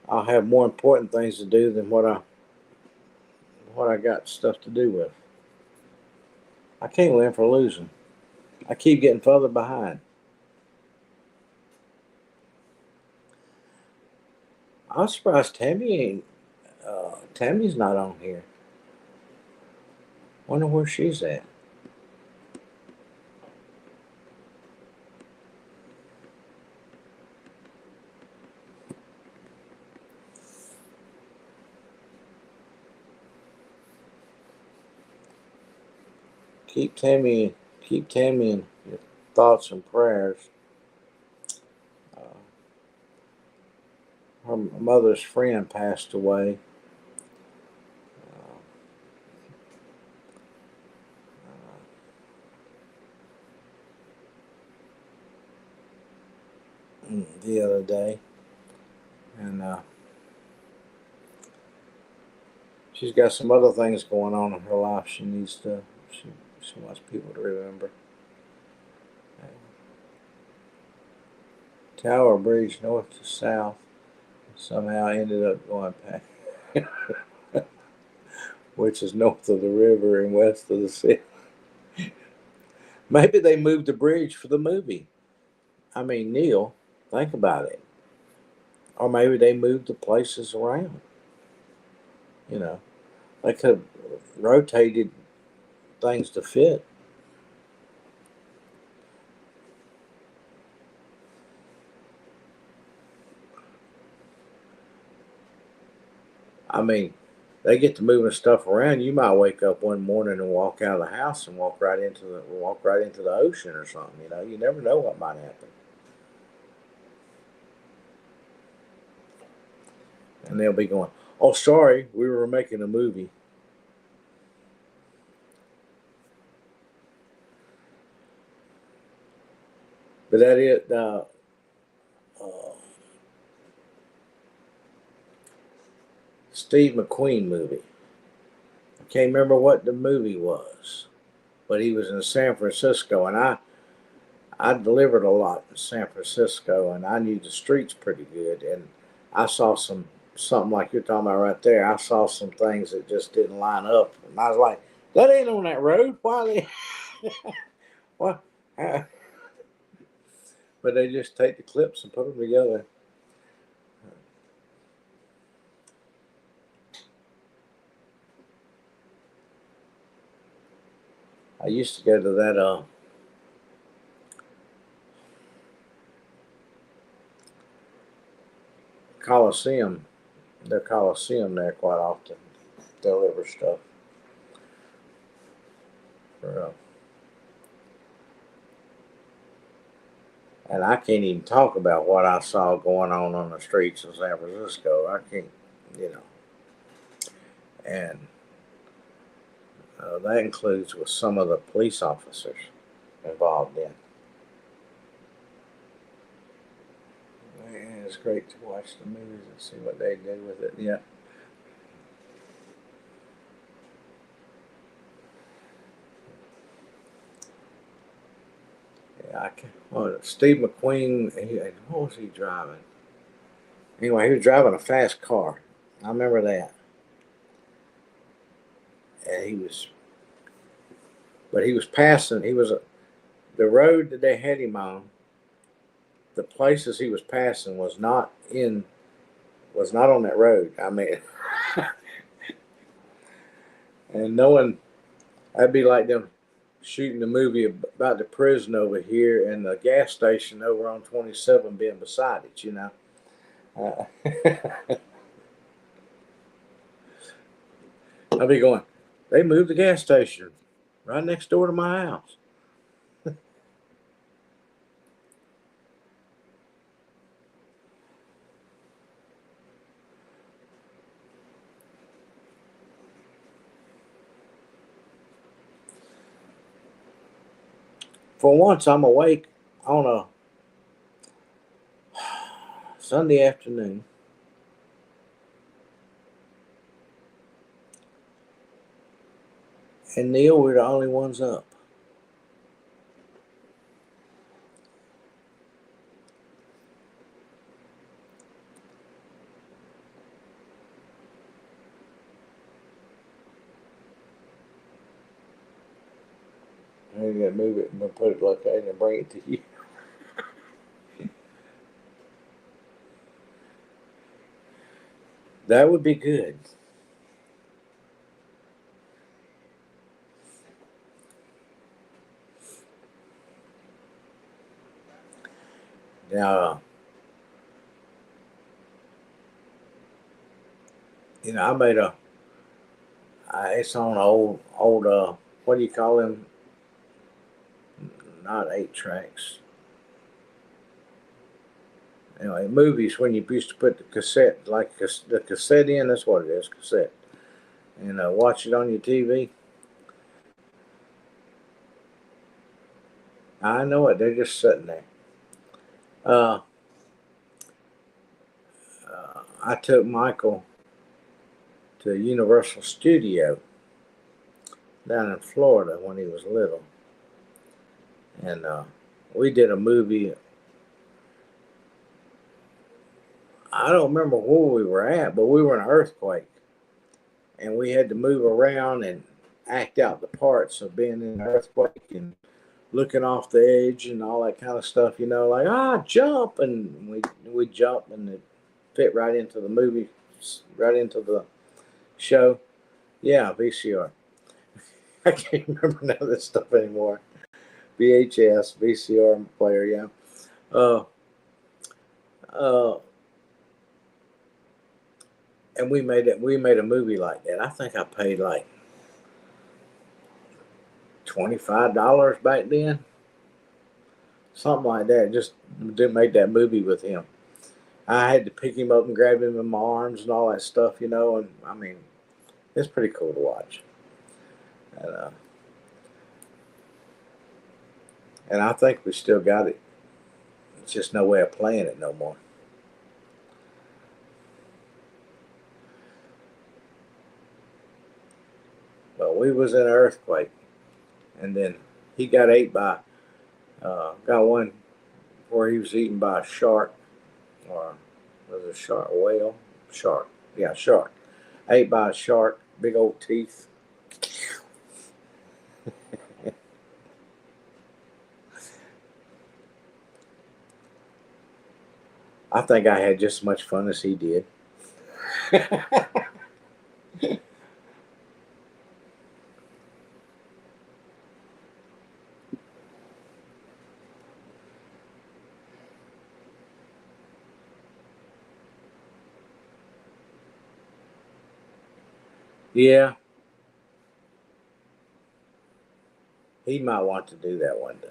I'll have more important things to do than what I got stuff to do with. I can't win for losing. I keep getting further behind. I'm surprised Tammy's not on here. Wonder where she's at. Keep Tammy in your thoughts and prayers. Uh, her mother's friend passed away. The other day, and she's got some other things going on in her life. She wants people to remember. Tower Bridge, north to south, somehow ended up going past, which is north of the river and west of the city. Maybe they moved the bridge for the movie. I mean, Neil, think about it. Or maybe they moved the places around. You know, they could have rotated things to fit. I mean, they get to moving stuff around. You might wake up one morning and walk out of the house and walk right into the ocean or something. You know, you never know what might happen. And they'll be going, "Oh, sorry, we were making a movie." But that is Steve McQueen movie. I can't remember what the movie was, but he was in San Francisco, and I delivered a lot in San Francisco, and I knew the streets pretty good. And I saw something like you're talking about right there. I saw some things that just didn't line up, and I was like, "That ain't on that road. Why they? What?" But they just take the clips and put them together. I used to go to that Coliseum, their Coliseum there quite often. Deliver stuff for, and I can't even talk about what I saw going on the streets of San Francisco. I can't, you know, and that includes with some of the police officers involved in. Yeah, it's great to watch the movies and see what they do with it. Yeah. Yeah, I can. Well, Steve McQueen. What was he driving? Anyway, he was driving a fast car. I remember that. And but he was passing. He was the road that they had him on. The places he was passing was not on that road. I mean, and no one. That'd be like them shooting the movie about the prison over here and the gas station over on 27 being beside it. You know. I'd be going. They moved the gas station right next door to my house. For once, I'm awake on a Sunday afternoon, and Neil, we're the only ones up. I got to move it and put it like that and bring it to you. That would be good. Now, I made it's on old, what do you call them? Not 8 tracks. Anyway, movies when you used to put the cassette, like the cassette in, that's what it is, cassette. And watch it on your TV. I know it, they're just sitting there. Uh, I took Michael to Universal Studio down in Florida when he was little. And we did a movie. I don't remember where we were at, but we were in an earthquake. And we had to move around and act out the parts of being in an earthquake and looking off the edge and all that kind of stuff, like jump, and we jump and it fit right into the movie, right into the show. Yeah, VCR. I can't remember none of this stuff anymore. VHS, VCR player, yeah. Uh, uh, and we made it. We made a movie like that. I think I paid like $25 back then, something like that. Just didn't make that movie with him, I had to pick him up and grab him in my arms and all that stuff, you know. And I mean, it's pretty cool to watch. And, and I think we still got it. It's just no way of playing it no more. But we was in an earthquake, and then he got ate by, got one where he was eaten by a shark, or was it a shark, a whale? Shark. Yeah, shark. Ate by a shark, big old teeth. I think I had just as much fun as he did. Yeah, he might want to do that one day.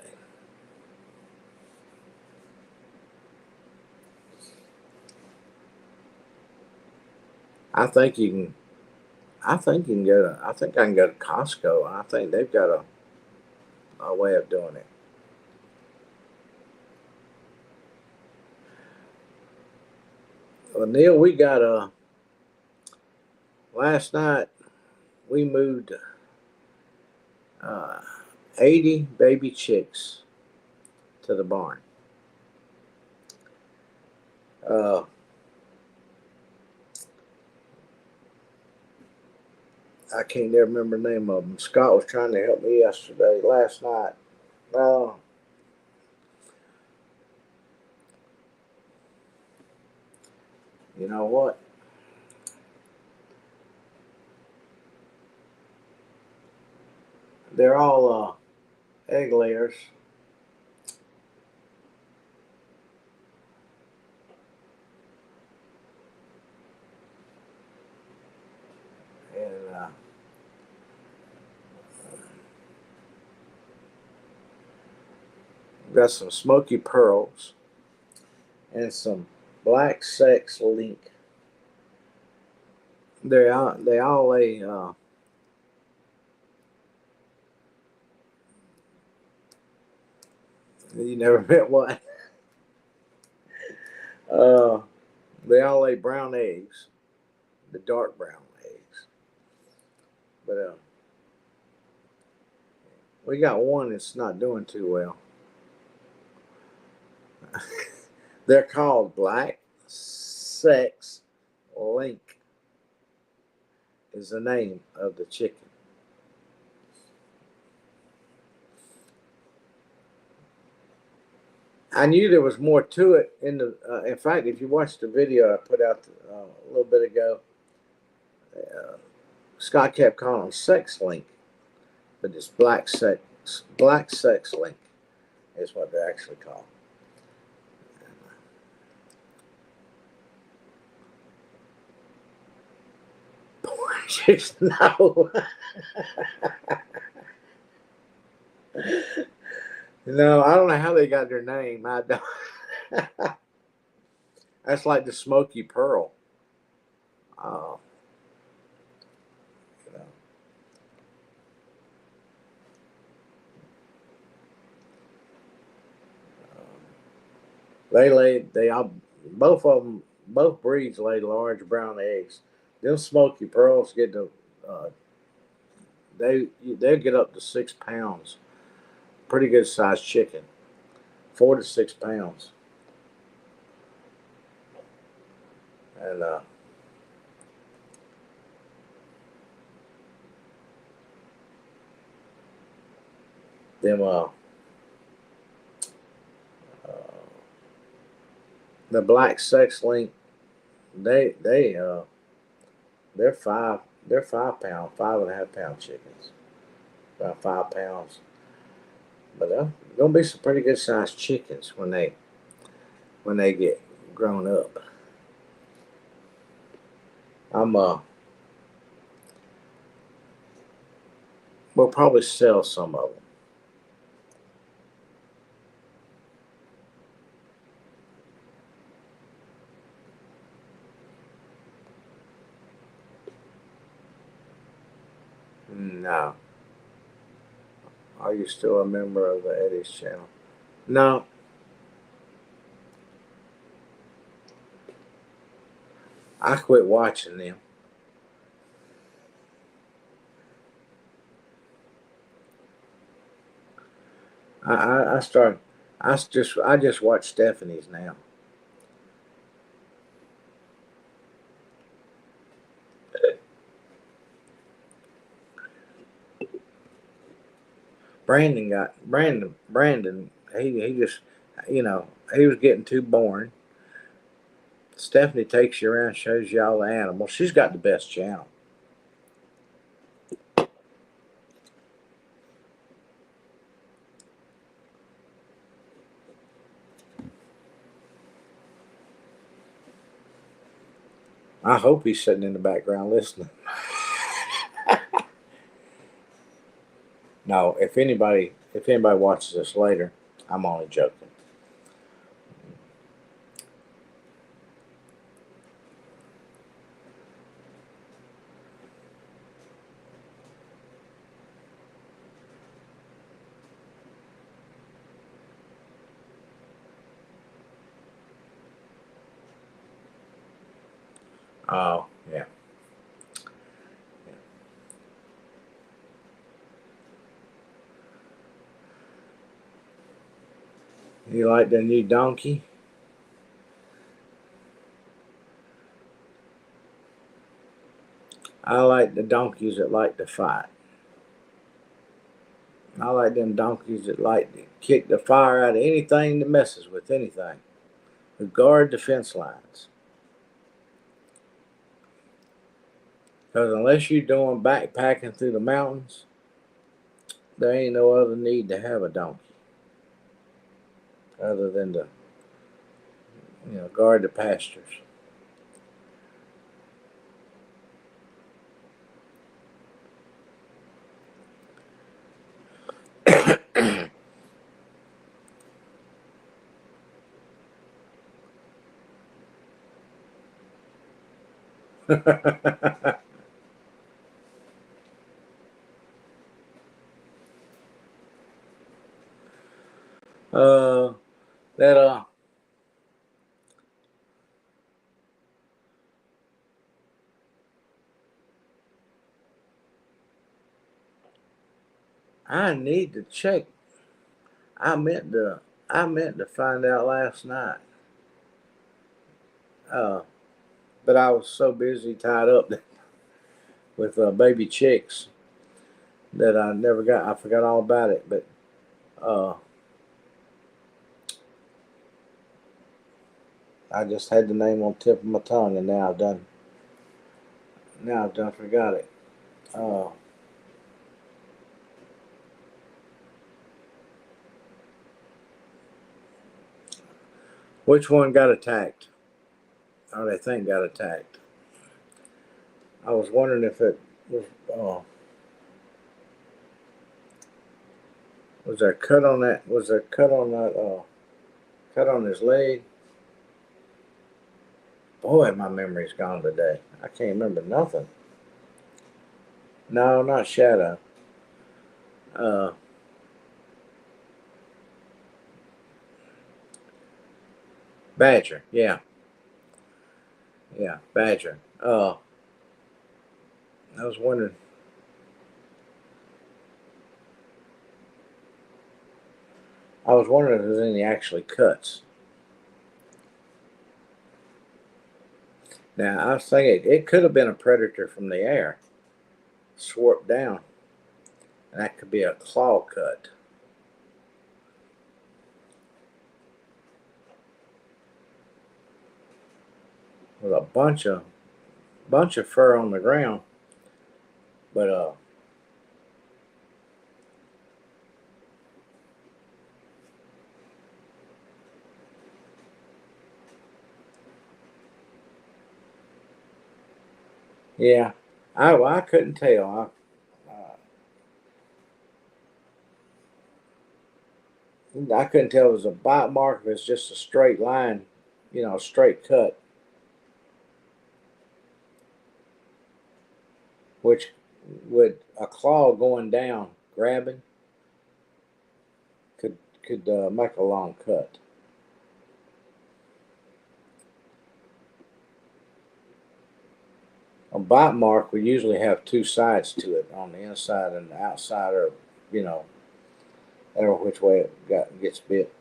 I think you can. I think you can go to. I think I can go to Costco. I think they've got a way of doing it. Well, Neil, we got last night we moved uh, 80 baby chicks to the barn. Uh, I can't never remember the name of them. Scott was trying to help me yesterday, last night. Uh, you know what? They're all egg layers. And got some smoky pearls and some black sex link. They all lay. You never met one. Uh, they all lay brown eggs, the dark brown eggs. But we got one that's not doing too well. They're called Black Sex Link. Is the name of the chicken. I knew there was more to it in the. In fact, if you watch the video I put out a little bit ago, uh, Scott kept calling them Sex Link, but it's Black Sex Link is what they're actually called. Just no, no. I don't know how they got their name. I don't. That's like the Smoky Pearl. Uh, you know, they laid. They all both of them. Both breeds lay large brown eggs. Them Smoky Pearls get to. They'll get up to 6 pounds. Pretty good sized chicken. 4 to 6 pounds. And them uh, the black sex link, they they're 5 pound, 5.5 pound chickens. About 5 pounds. But they're gonna be some pretty good sized chickens when they get grown up. I'm we'll probably sell some of them. No. Are you still a member of the Eddie's channel? No. I quit watching them. I started. I just watch Stephanie's now. Brandon. He just, you know, he was getting too boring. Stephanie takes you around, shows you all the animals. She's got the best channel. I hope he's sitting in the background listening. No, if anybody watches this later, I'm only joking. Oh, yeah. You like the new donkey? I like the donkeys that like to fight. I like them donkeys that like to kick the fire out of anything that messes with anything. Who guard the fence lines. Because unless you're doing backpacking through the mountains, there ain't no other need to have a donkey other than to, guard the pastures. uh, that I need to check. I meant to find out last night. Uh, but I was so busy tied up with baby chicks that I forgot all about it. But uh, I just had the name on the tip of my tongue, and now I've done forgot it. Uh, which one got attacked? Or they think got attacked. I was wondering if it was. Was there a cut on that? Was there a cut on that? Cut on his leg? Boy, my memory's gone today. I can't remember nothing. No, not Shadow. Uh, Badger. Yeah, Badger. I was wondering. I was wondering if there's any actually cuts. Now I was thinking it could have been a predator from the air, swooped down, and that could be a claw cut. With a bunch of fur on the ground, but yeah, I couldn't tell. I couldn't tell if it was a bite mark, if it's just a straight line, a straight cut. Which with a claw going down, grabbing, could make a long cut. A bite mark will usually have two sides to it, on the inside and the outside, or you know, every which way it gets bit.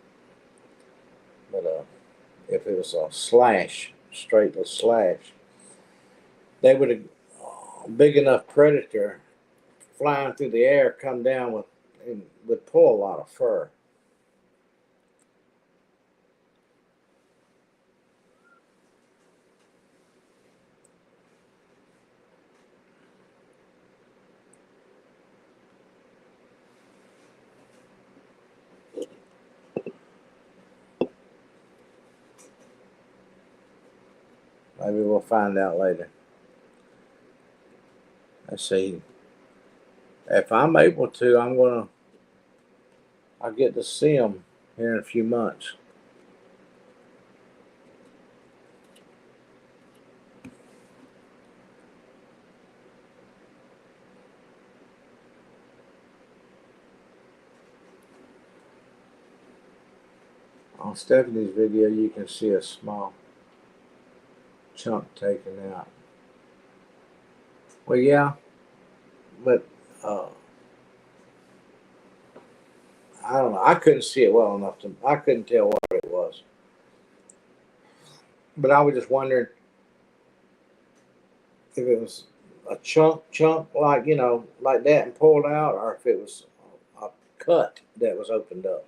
But if it was a slash, straight slash, they would have big enough predator flying through the air come down with and would pull a lot of fur. Maybe we'll find out later. Let's see. If I'm able to, I'll get to see them here in a few months. On Stephanie's video, you can see a small chunk taken out. Well, yeah, but I don't know. I couldn't see it well enough to. I couldn't tell what it was. But I was just wondering if it was a chunk like like that and pulled out, or if it was a cut that was opened up.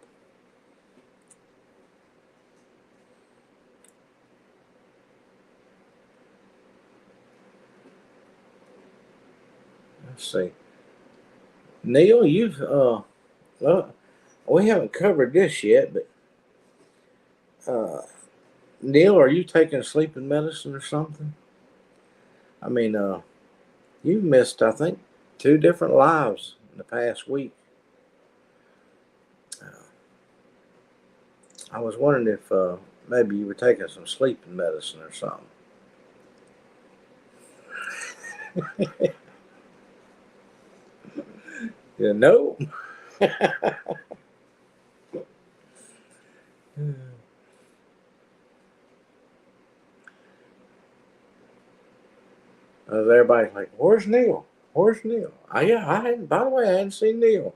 Let's see. Neil, you've well, we haven't covered this yet, but Neil, are you taking sleeping medicine or something? I mean, you've missed, I think, 2 different lives in the past week. I was wondering if maybe you were taking some sleeping medicine or something. Yeah, no. Everybody's like, "Where's Neil? Where's Neil?" Yeah, I hadn't. By the way, I hadn't seen Neil.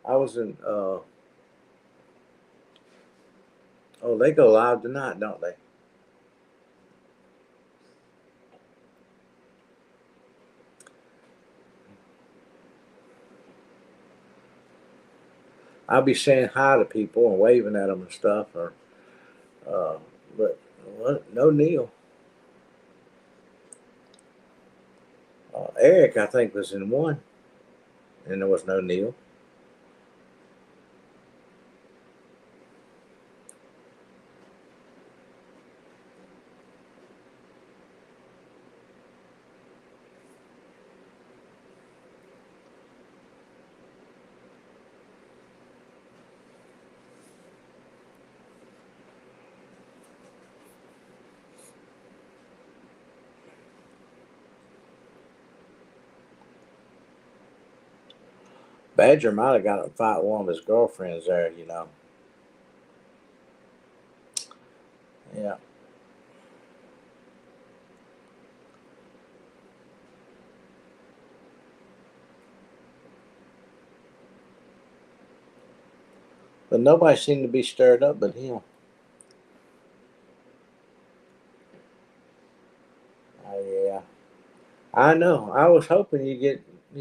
I was in. Oh, they go live tonight, don't they? I'll be saying hi to people and waving at them and stuff, or but what? No Neil. Eric, I think, was in one, and there was no Neil. Badger might have got in a fight with one of his girlfriends there, Yeah. But nobody seemed to be stirred up but him. Yeah. I know. I was hoping you get, I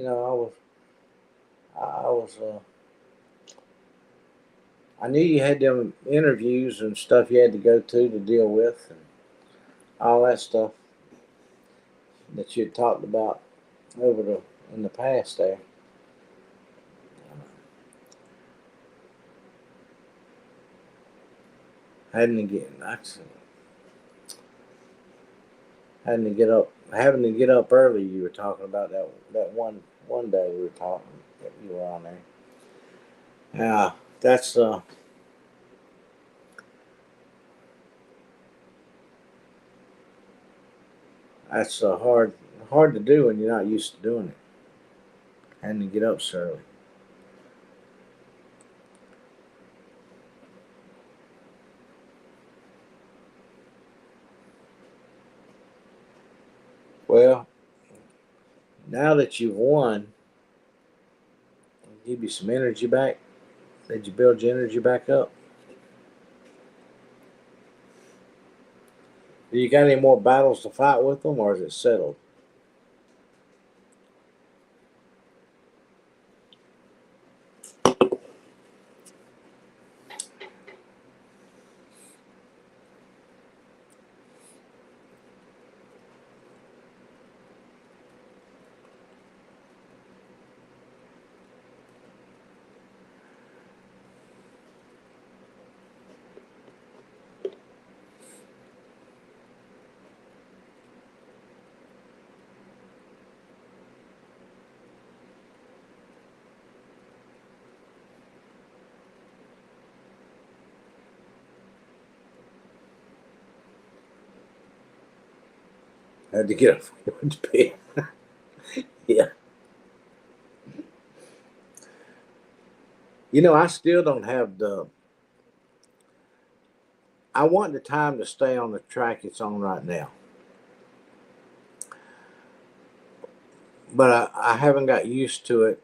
was, I knew you had them interviews and stuff you had to go to deal with and all that stuff that you had talked about in the past there. Having to get, having to get up early. You were talking about that one day we were talking that you were on there. Yeah, that's That's hard to do when you're not used to doing it. And to get up so early. Well, now that you've won, give you some energy back. Did you build your energy back up? Do you got any more battles to fight with them, or is it settled? Had to get up and go to bed. Yeah. I still don't have the. I want the time to stay on the track it's on right now, but I haven't got used to it.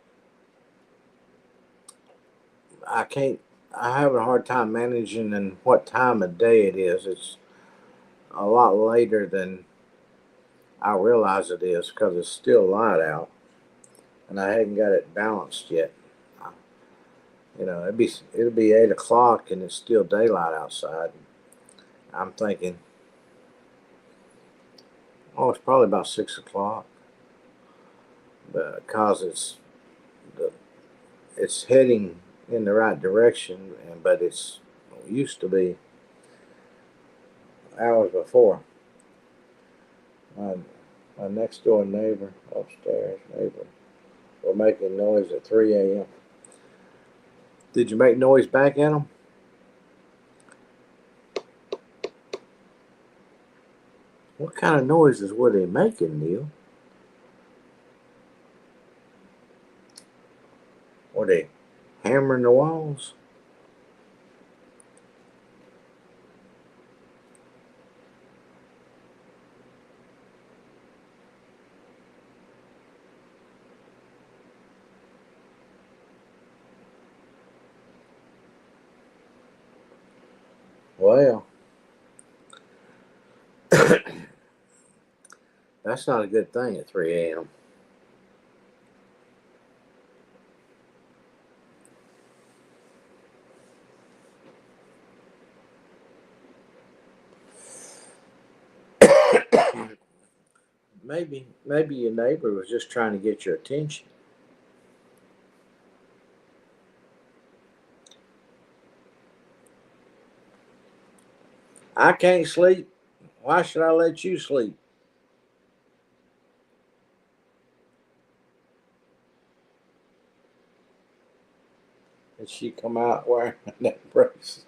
I can't. I have a hard time managing and what time of day it is. It's a lot later than I realize it is because it's still light out, and I hadn't got it balanced yet. It'll be 8 o'clock and it's still daylight outside. I'm thinking, oh, it's probably about 6 o'clock, because the it's heading in the right direction, but it's used to be hours before. My, my next door neighbor, upstairs neighbor, were making noise at 3 a.m. Did you make noise back at them? What kind of noises were they making, Neil? Were they hammering the walls? Well, that's not a good thing at 3 a.m. Maybe your neighbor was just trying to get your attention. I can't sleep. Why should I let you sleep? And she come out wearing that brace.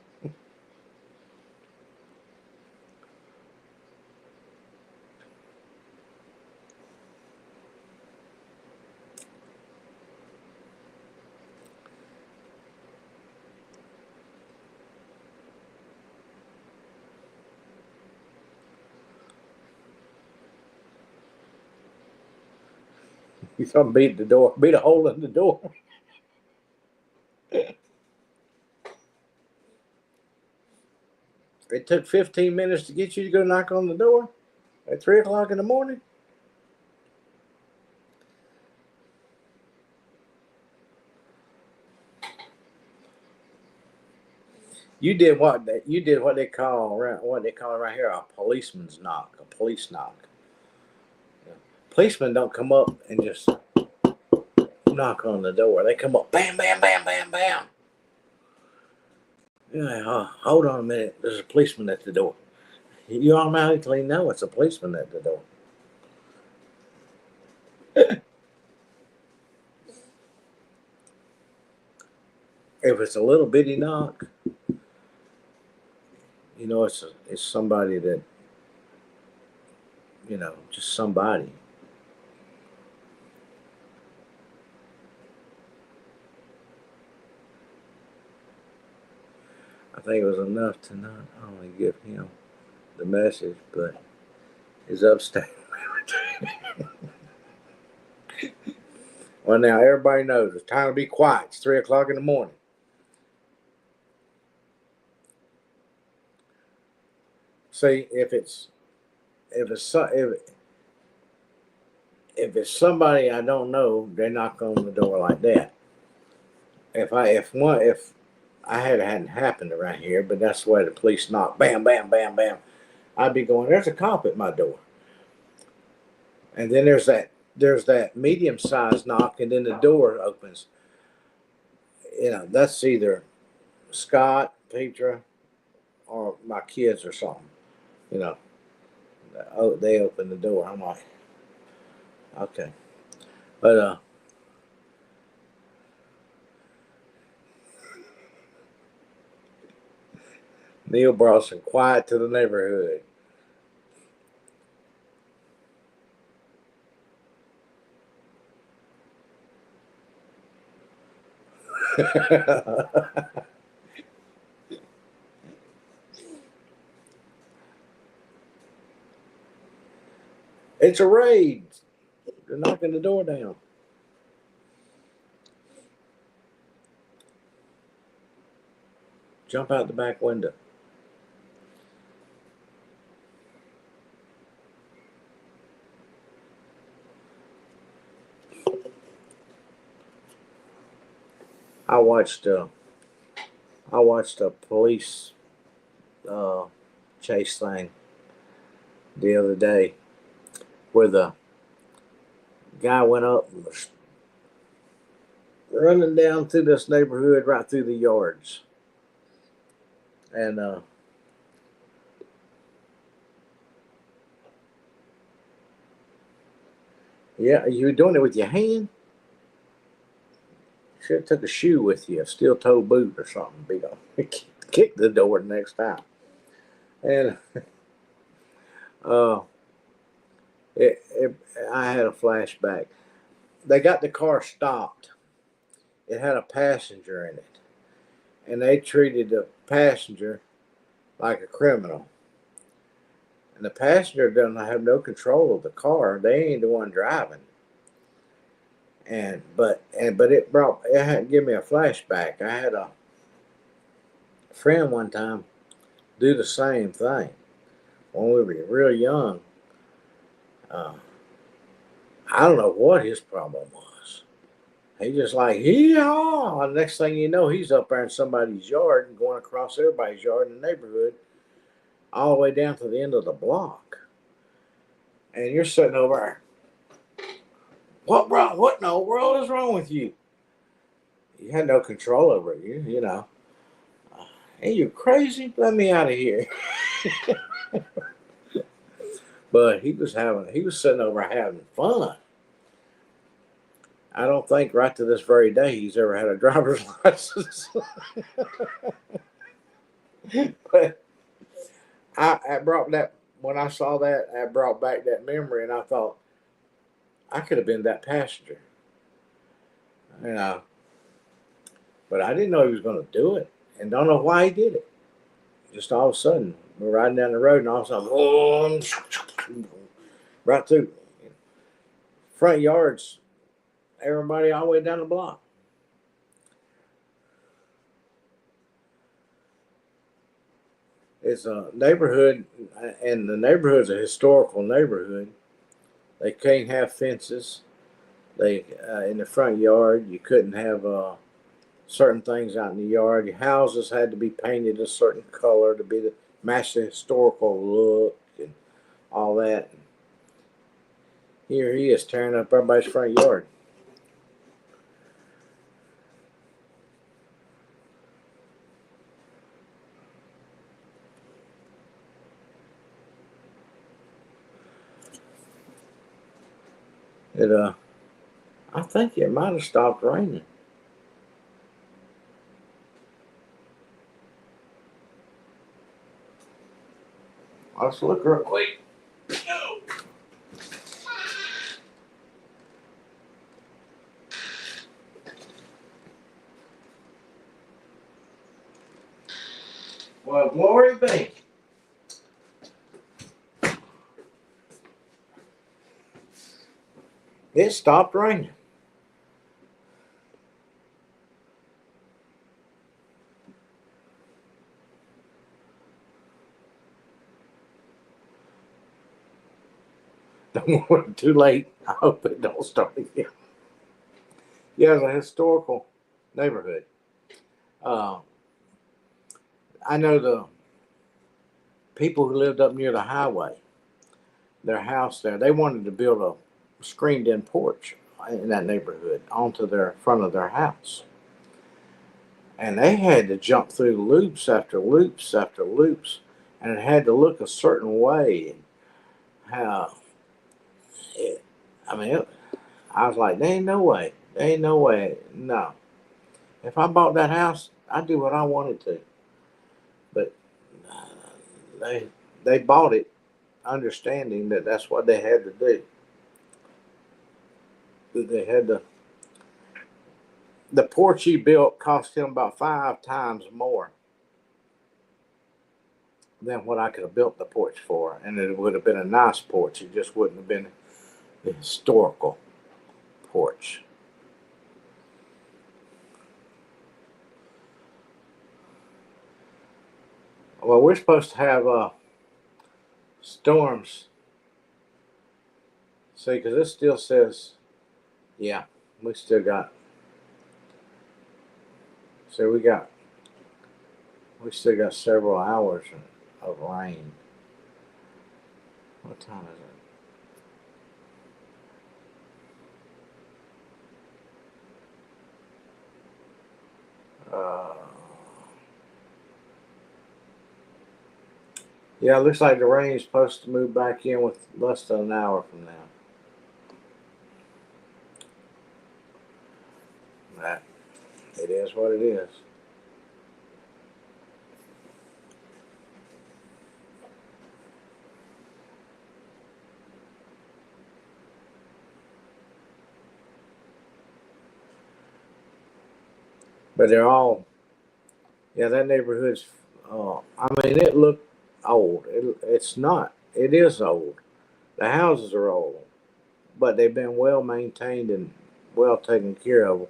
You come beat the door, beat a hole in the door. It took 15 minutes to get you to go knock on the door at 3 o'clock in the morning. You did what they call around here a policeman's knock, a police knock. Policemen don't come up and just knock on the door. They come up, bam, bam, bam, bam, bam. You're like, oh, hold on a minute. There's a policeman at the door. You automatically know it's a policeman at the door. If it's a little bitty knock, it's somebody that just somebody. I think it was enough to not only give him the message, but his upstate. Well, now everybody knows it's time to be quiet. It's 3 o'clock in the morning. See, if it's somebody I don't know, they knock on the door like that. If I hadn't happened around here, but that's the way the police knock, bam, bam, bam, bam. I'd be going, there's a cop at my door. And then there's that medium sized knock, and then the door opens. That's either Scott, Petra, or my kids or something. You know, they open the door. I'm like, okay, but Neil brought some quiet to the neighborhood. It's a raid. They're knocking the door down. Jump out the back window. I watched a police chase thing the other day where the guy went up and was running down through this neighborhood right through the yards. And yeah, you were doing it with your hand? Should have took a shoe with you, a steel toe boot or something. Big on. Kick the door the next time. And uh, I had a flashback. They got the car stopped. It had a passenger in it, and they treated the passenger like a criminal. And the passenger doesn't have no control of the car. They ain't the one driving. But it had give me a flashback. I had a friend one time do the same thing when we were real young. I don't know what his problem was. He just like, hee-haw. The next thing you know, he's up there in somebody's yard and going across everybody's yard in the neighborhood all the way down to the end of the block. And you're sitting over there. What, bro? What in the world is wrong with you? You had no control over it, you know. Hey, you crazy? Let me out of here. But he was sitting over having fun. I don't think right to this very day he's ever had a driver's license. But I brought that, when I saw that, I brought back that memory, and I thought, I could have been that passenger. You know, but I didn't know he was going to do it, and don't know why he did it. Just all of a sudden, we're riding down the road, and all of a sudden, right through front yards, everybody all the way down the block. It's a neighborhood, and the neighborhood's a historical neighborhood. They can't have fences. They in the front yard, you couldn't have certain things out in the yard. Your houses had to be painted a certain color to be match the historical look and all that. Here he is tearing up everybody's front yard. I think it might have stopped raining. Let's look real quick. Well, glory be. It stopped raining. Don't want it too late. I hope it don't start again. Yeah, it's a historical neighborhood. Uh, I know the people who lived up near the highway, their house there, they wanted to build a screened in porch in that neighborhood onto their front of their house. And they had to jump through loops after loops after loops, and it had to look a certain way. And how it, I mean, it, I was like, there ain't no way. There ain't no way. No. If I bought that house, I'd do what I wanted to. But uh, they they bought it understanding that that's what they had to do. That they had to. The porch he built cost him about 5 times more than what I could have built the porch for, and it would have been a nice porch. It just wouldn't have been the historical porch. Well, we're supposed to have storms. See, because this still says, yeah, we still got. So we still got several hours of rain. What time is it? Yeah, it looks like the rain is supposed to move back in with less than an hour from now. That it is what it is. But they're all, yeah, that neighborhood's. I mean, it looked old. It's not. It is old. The houses are old, but they've been well maintained and well taken care of.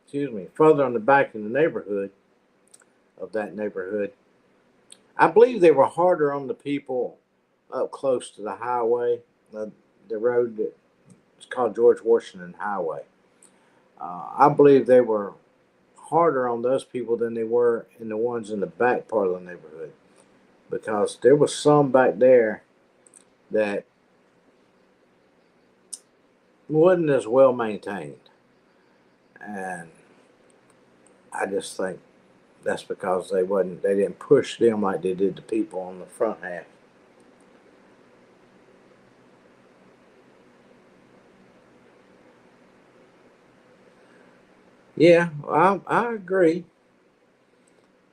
Excuse me. Further on the back in the neighborhood of that neighborhood, I believe they were harder on the people up close to the highway, the road that it's called George Washington Highway. I believe they were harder on those people than they were in the ones in the back part of the neighborhood, because there was some back there that wasn't as well maintained, and I just think that's because they didn't push them like they did the people on the front half. Yeah, I agree,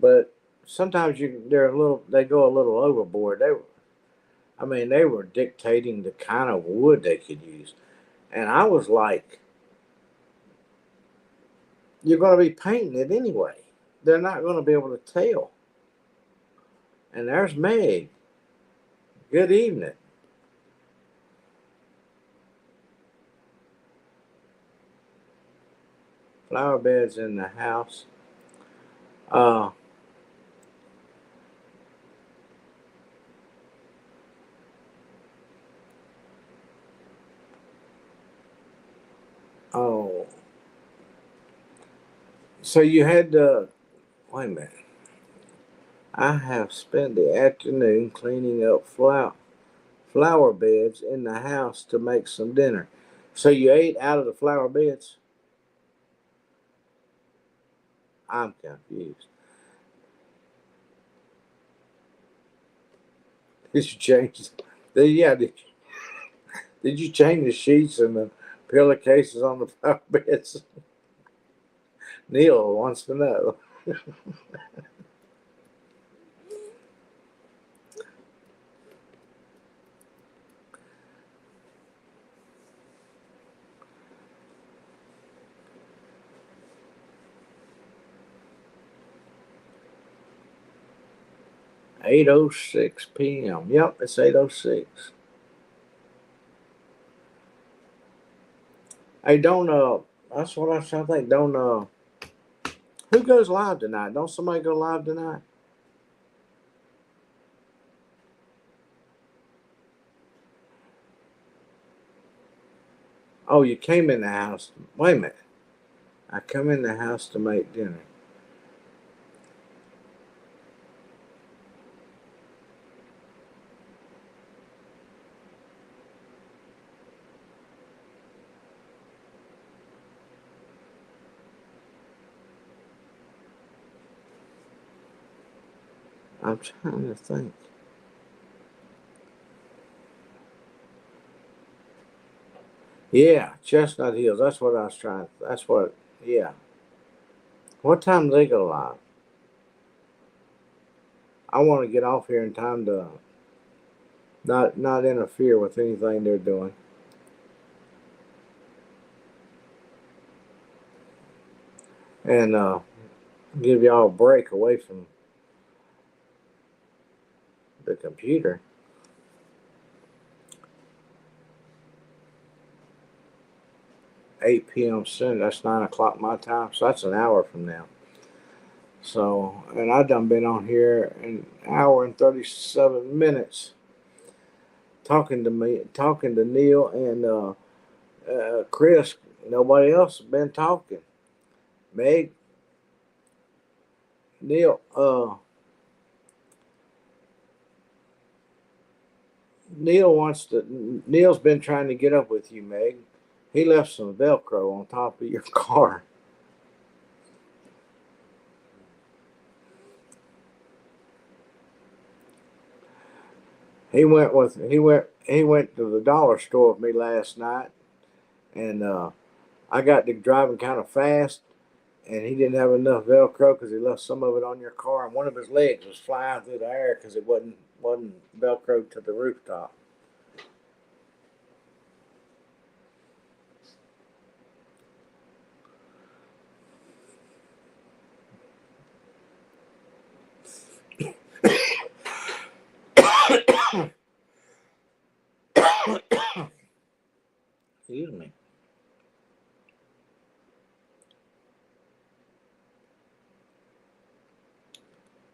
but sometimes they go a little overboard. I mean, they were dictating the kind of wood they could use, and I was like, you're going to be painting it anyway. They're not going to be able to tell. And there's Meg. Good evening. Flower beds in the house. Uh, oh, so you had to, wait a minute. I have spent the afternoon cleaning up flower beds in the house to make some dinner. So you ate out of the flower beds? I'm confused. Did you change? Yeah, did you change the sheets and the pillowcases on the flower beds? Neil wants to know. 8:06 p.m. Yep, it's 8:06. Hey, don't that's what I was trying to think. Don't who goes live tonight? Don't somebody go live tonight? Oh, you came in the house. Wait a minute. I come in the house to make dinner. I'm trying to think. Yeah, Chestnut Hills. That's what I was trying. That's what. Yeah. What time do they go live? I want to get off here in time to not interfere with anything they're doing. And give y'all a break away from the computer. 8 p.m. Central. That's 9 o'clock my time. So that's an hour from now. So, and I done been on here an hour and 37 minutes talking to Neil and Chris. Nobody else has been talking. Meg, Neil, Neil's been trying to get up with you, Meg. He left some Velcro on top of your car. He went to the dollar store with me last night, and I got to driving kind of fast, and he didn't have enough Velcro because he left some of it on your car, and one of his legs was flying through the air because it wasn't Velcro to the rooftop. Excuse me.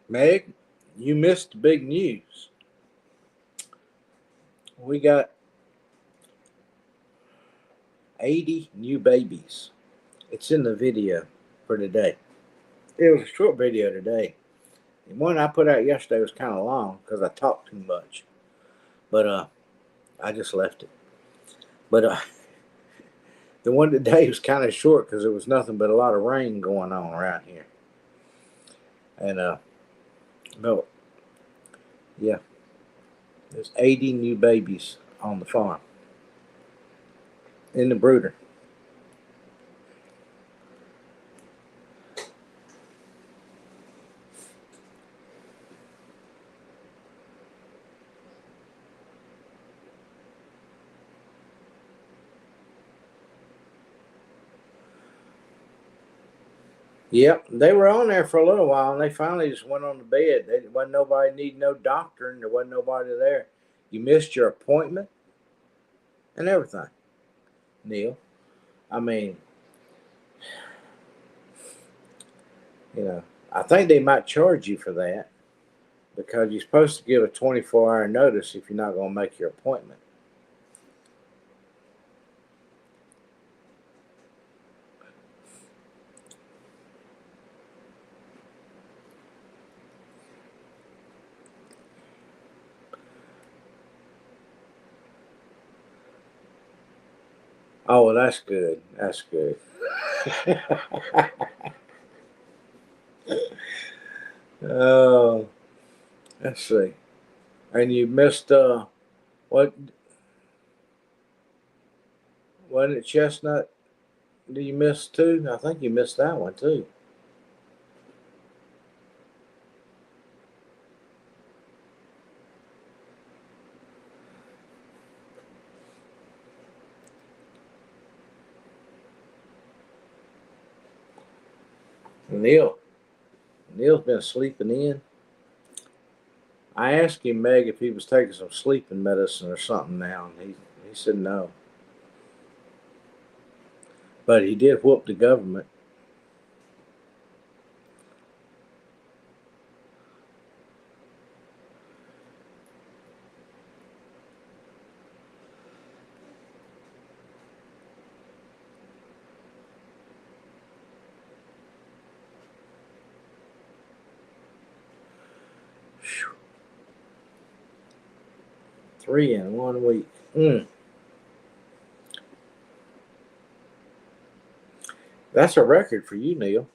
Meg, you missed the big news. We got 80 new babies. It's in the video for today. It was a short video today. The one I put out yesterday was kind of long because I talked too much. But I just left it. But the one today was kind of short because there was nothing but a lot of rain going on around here. And no, yeah, there's 80 new babies on the farm in the brooder. Yep, they were on there for a little while, and they finally just went on the bed. There wasn't nobody need no doctor, and there wasn't nobody there. You missed your appointment and everything, Neil. I mean, I think they might charge you for that because you're supposed to give a 24-hour notice if you're not going to make your appointment. Oh, well, that's good. That's good. Oh, let's see. And you missed what? Wasn't it Chestnut? Did you miss too? I think you missed that one too. Neil, Neil's been sleeping in. I asked him, Meg, if he was taking some sleeping medicine or something now, and he said no. But he did whoop the government. Whew. 3 in 1 week. That's a record for you, Neil.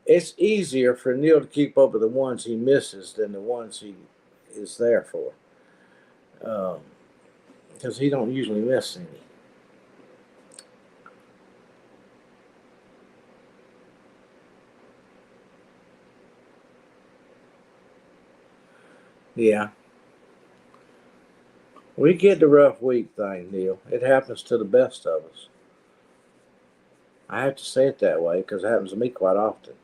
It's easier for Neil to keep up with the ones he misses than the ones he is there for, because he don't usually miss any. Yeah, we get the rough week thing, Neil. It happens to the best of us. I have to say it that way because it happens to me quite often.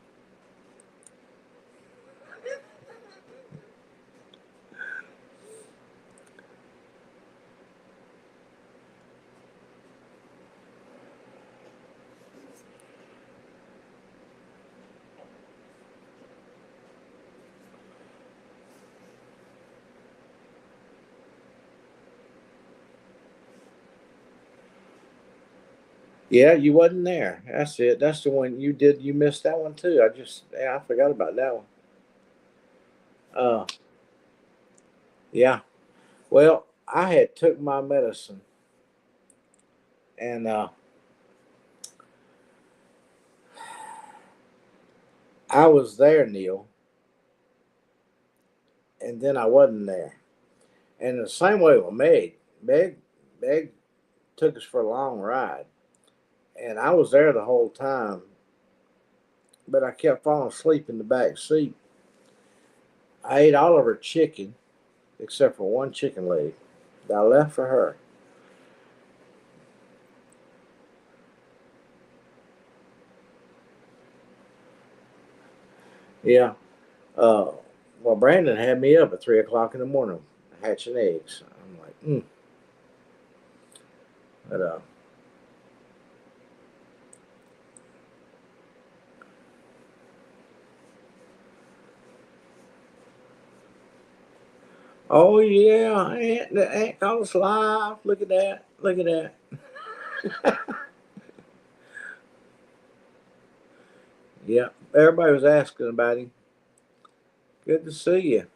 Yeah, you wasn't there. That's it. That's the one you did. You missed that one too. I forgot about that one. Uh, yeah. Well, I had took my medicine and I was there, Neil, and then I wasn't there. And the same way with Meg. Meg took us for a long ride, and I was there the whole time, but I kept falling asleep in the back seat. I ate all of her chicken except for one chicken leg that I left for her. Yeah. Uh, well, Brandon had me up at 3 o'clock in the morning hatching eggs. I'm like, but oh yeah, the ant caught us live. Look at that. Look at that. Yeah, everybody was asking about him. Good to see you.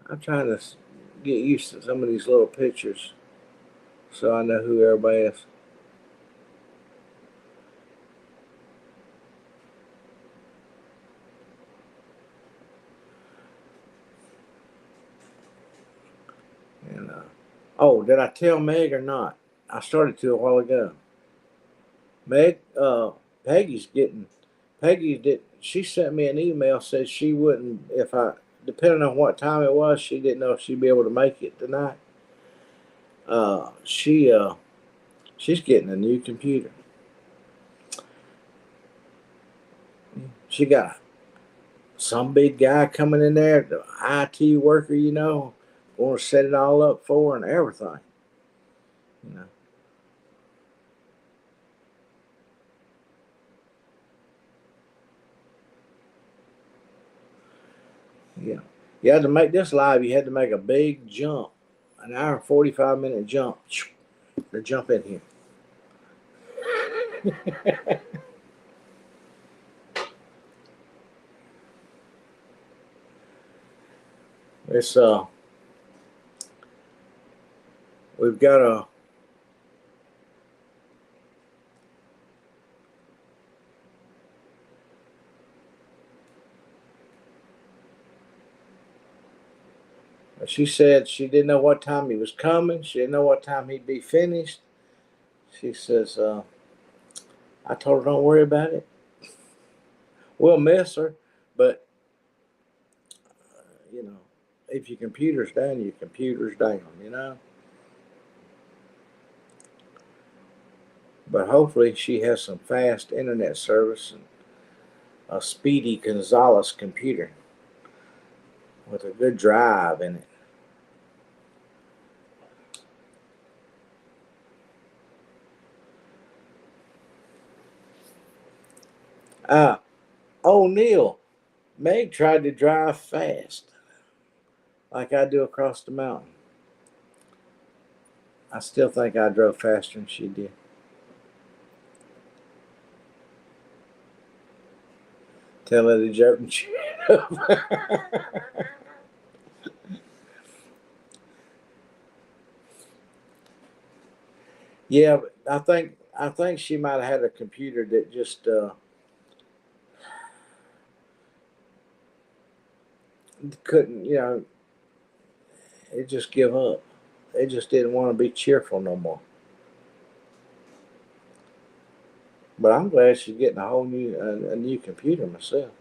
I'm trying to get used to some of these little pictures so I know who everybody is. And oh, did I tell Meg or not? I started to a while ago. Meg, Peggy's getting. Peggy did. She sent me an email said she wouldn't if I, depending on what time it was. She didn't know if she'd be able to make it tonight. She's getting a new computer. She got some big guy coming in there, the IT worker, going to set it all up for her and everything. You know, yeah. You had to make this live. You had to make a big jump, an hour and 45 minute jump to jump in here. It's we've got a. She said she didn't know what time he was coming. She didn't know what time he'd be finished. She says, I told her, don't worry about it. We'll miss her, but you know, if your computer's down, your computer's down. But hopefully, she has some fast internet service and a speedy Gonzalez computer. with a good drive in it. Uh, Neil, Meg tried to drive fast like I do across the mountain. I still think I drove faster than she did. Tell her to jerk and shit up. Yeah, but I think she might have had a computer that just couldn't, it just give up. It just didn't want to be cheerful no more. But I'm glad she's getting a whole new computer myself.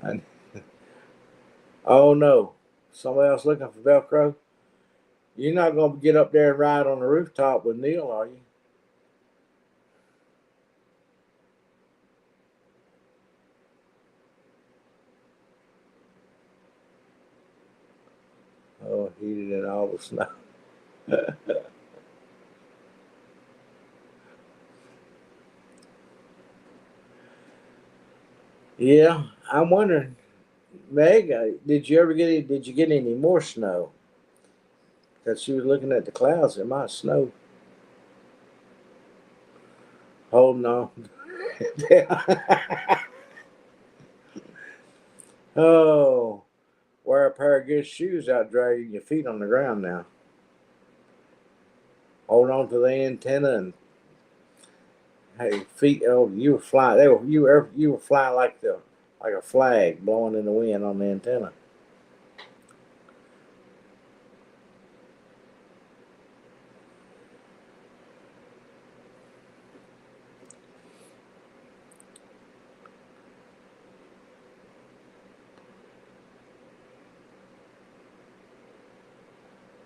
And, oh no, somebody else looking for Velcro. You're not going to get up there and ride on the rooftop with Neil, are you? Oh, heated in all the snow. Yeah, I'm wondering, Meg, did you get any more snow? Because she was looking at the clouds. It might snow. Holding on. Oh, wear a pair of good shoes out dragging your feet on the ground now. Hold on to the antenna and hey, feet. Oh, you were flying. You were flying like a flag blowing in the wind on the antenna.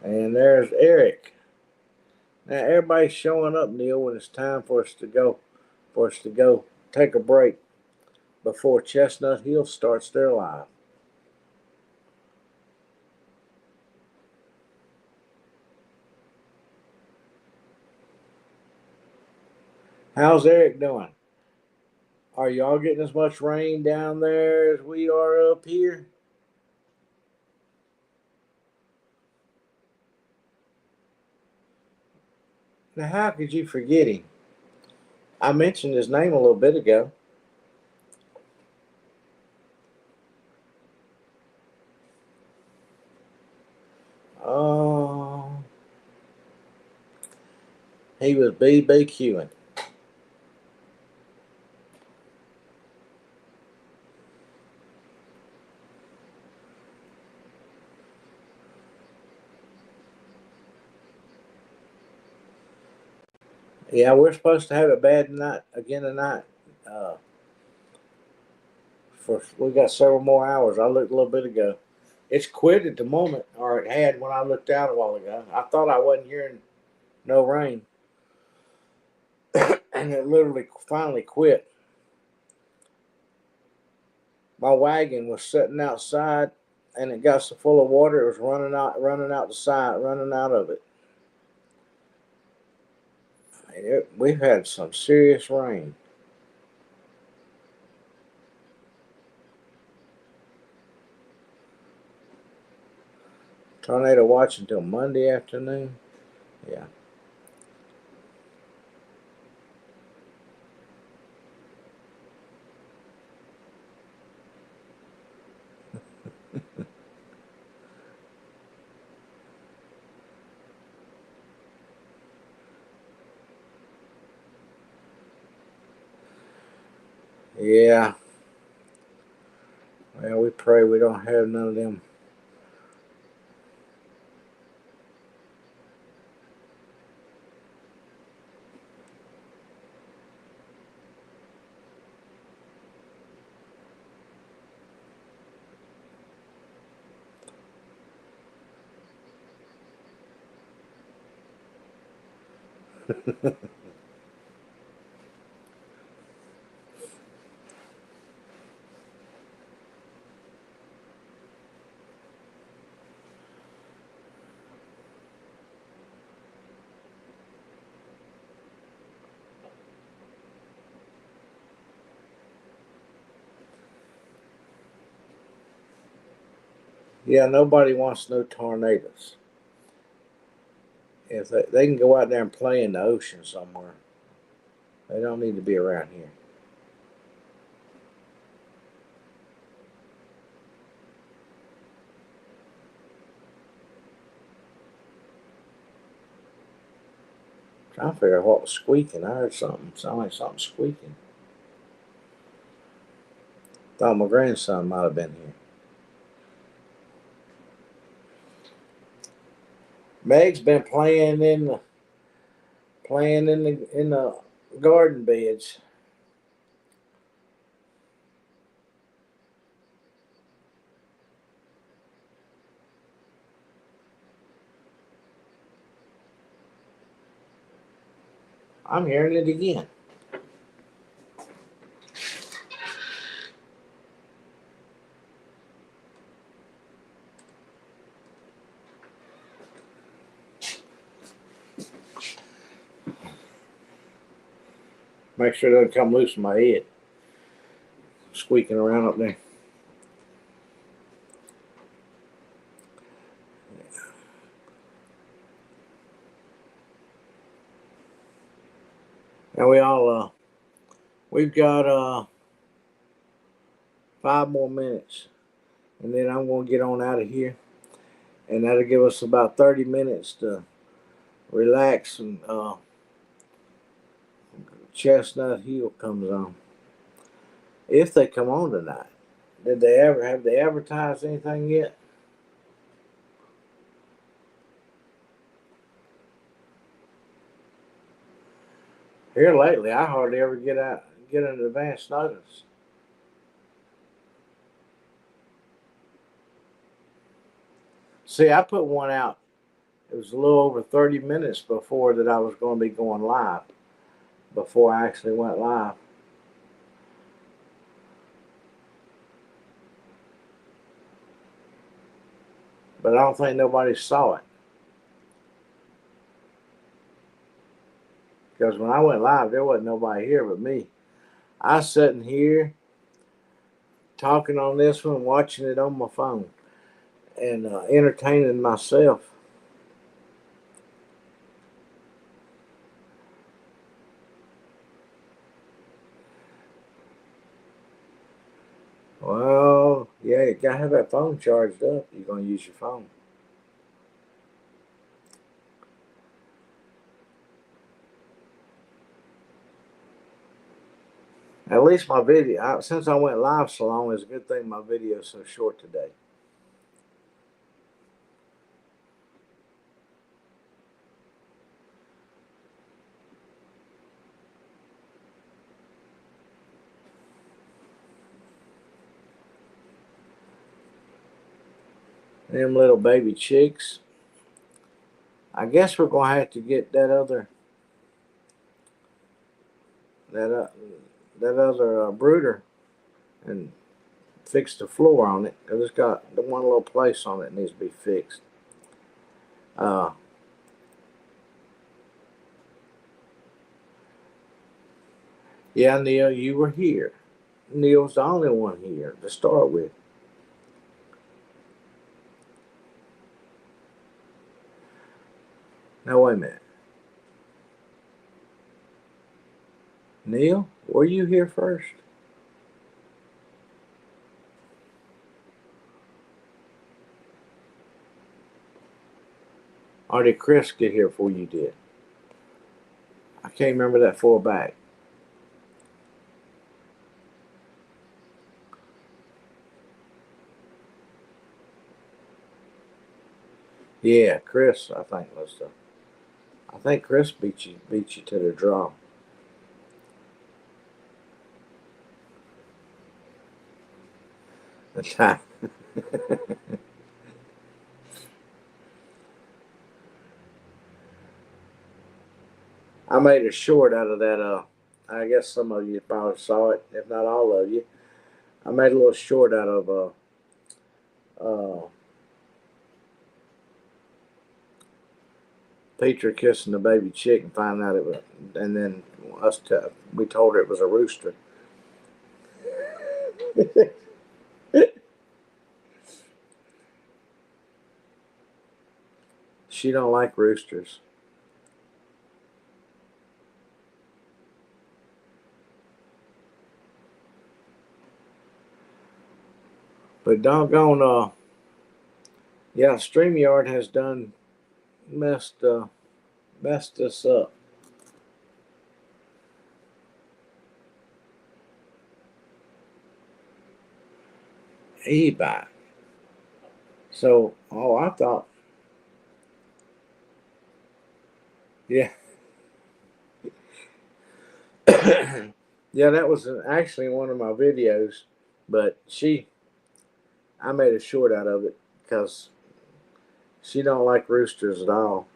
And there's Eric. Now everybody's showing up, Neil, when it's time for us to go. For us to go take a break before Chestnut Hill starts their live. How's Eric doing? Are y'all getting as much rain down there as we are up here? Now, how could you forget him? I mentioned his name a little bit ago. Oh, he was BBQing. Yeah, we're supposed to have a bad night again tonight. Uh, for we got several more hours. I looked a little bit ago. It's quit at the moment, or it had when I looked out a while ago. I thought I wasn't hearing no rain, and it literally finally quit. My wagon was sitting outside, and it got so full of water it was running out the side, running out of it. We've had some serious rain. Tornado watch until Monday afternoon. Yeah. Yeah. Well, we pray we don't have none of them. Yeah, nobody wants no tornadoes. If they can go out there and play in the ocean somewhere, they don't need to be around here. Trying to figure out what was squeaking. I heard something. Sound like something squeaking. Thought my grandson might have been here. Meg's been playing in the garden beds. I'm hearing it again. Make sure it doesn't come loose in my head. Squeaking around up there. And we've got 5 more minutes, and then I'm gonna get on out of here, and that'll give us about 30 minutes to relax and Chestnut Hill comes on. If they come on tonight. Did they ever have they advertised anything yet? Here lately, I hardly ever get an advance notice. See, I put one out. It was a little over 30 minutes before that I was going to be going live. Before I actually went live. But I don't think nobody saw it. Because when I went live, there wasn't nobody here but me. I was sitting here talking on this one, watching it on my phone, and entertaining myself. Well, yeah, you gotta have that phone charged up. You're gonna use your phone. At least my video, since I went live so long, it's a good thing my video is so short today. Them little baby chicks. I guess we're gonna have to get that uh, that other brooder and fix the floor on it because it's got the one little place on it needs to be fixed. Uh, yeah, Neil, you were here. Neil's the only one here to start with. Now wait a minute, Neil, were you here first? Or did Chris get here before you did? I can't remember that far back. Yeah, Chris, I think Chris beat you to the draw. The time. I made a short out of that. I guess some of you probably saw it, if not all of you. I made a little short out of Peter kissing the baby chick and finding out it was, and then we told her it was a rooster. She don't like roosters. But doggone, yeah, StreamYard has done messed us up. E-bike. So, I thought, yeah, yeah, that was actually one of my videos, but I made a short out of it because she don't like roosters at all.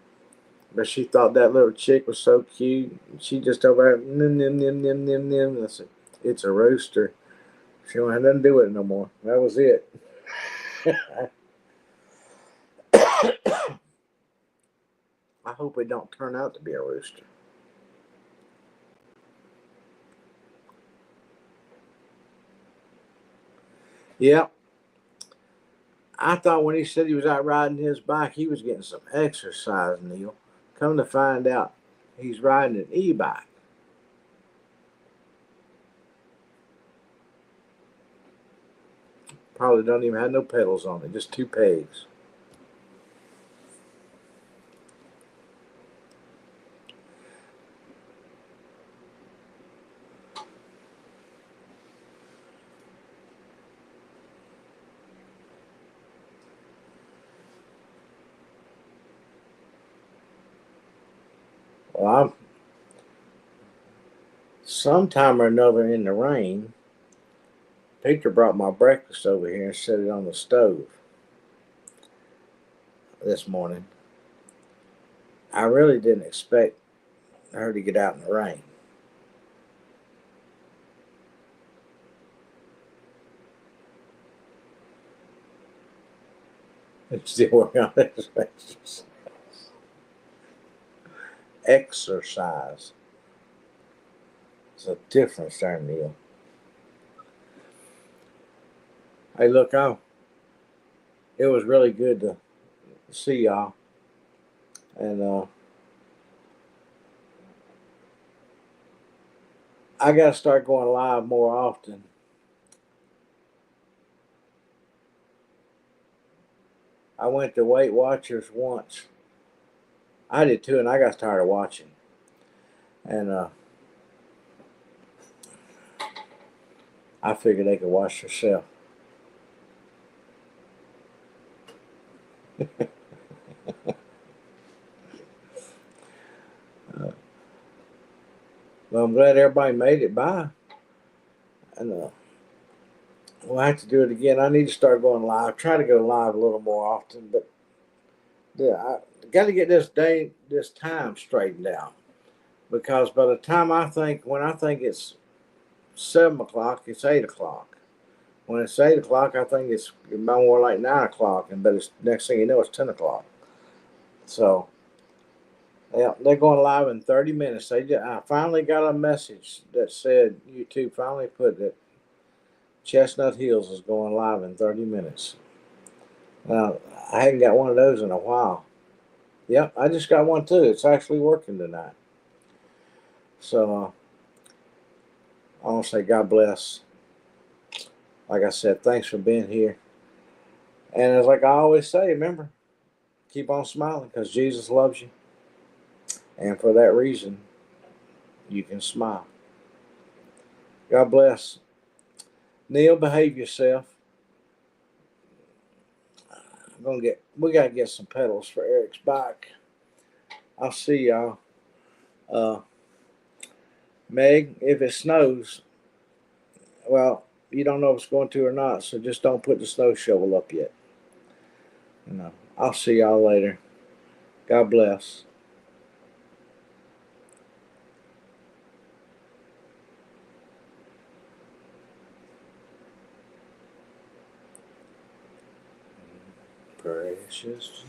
But she thought that little chick was so cute. She just over there, nim, nim, nim, nim, nim, nim. I said, it's a rooster. She don't have nothing to do with it no more. That was it. I hope it don't turn out to be a rooster. Yep. I thought when he said he was out riding his bike, he was getting some exercise, Neil. Come to find out, he's riding an e-bike. Probably don't even have no pedals on it, just two pegs. Well, I'm sometime or another in the rain. Peter brought my breakfast over here and set it on the stove this morning. I really didn't expect her to get out in the rain. It's still working on exercise. Exercise. It's a difference there, Neil. Hey, look, it was really good to see y'all. And I got to start going live more often. I went to Weight Watchers once. I did too, and I got tired of watching. And I figured they could watch themselves. Well, I'm glad everybody made it by. And we'll have to do it again. I need to start going live. Try to go live a little more often, but yeah, I got to get this time straightened out. Because by the time when I think it's 7 o'clock, it's 8 o'clock. When it's 8 o'clock, I think it's more like 9 o'clock, but it's next thing you know, it's 10 o'clock. So, yeah, they're going live in 30 minutes. I finally got a message that said YouTube finally put that Chestnut Hills is going live in 30 minutes. Now, I hadn't got one of those in a while. Yep, I just got one too. It's actually working tonight. So, I want to say God bless. Like I said, thanks for being here. And it's like I always say, remember, keep on smiling because Jesus loves you. And for that reason, you can smile. God bless. Neil, behave yourself. We gotta get some pedals for Eric's bike. I'll see y'all. Meg, if it snows, well, you don't know if it's going to or not, so just don't put the snow shovel up yet. I'll see y'all later. God bless. Precious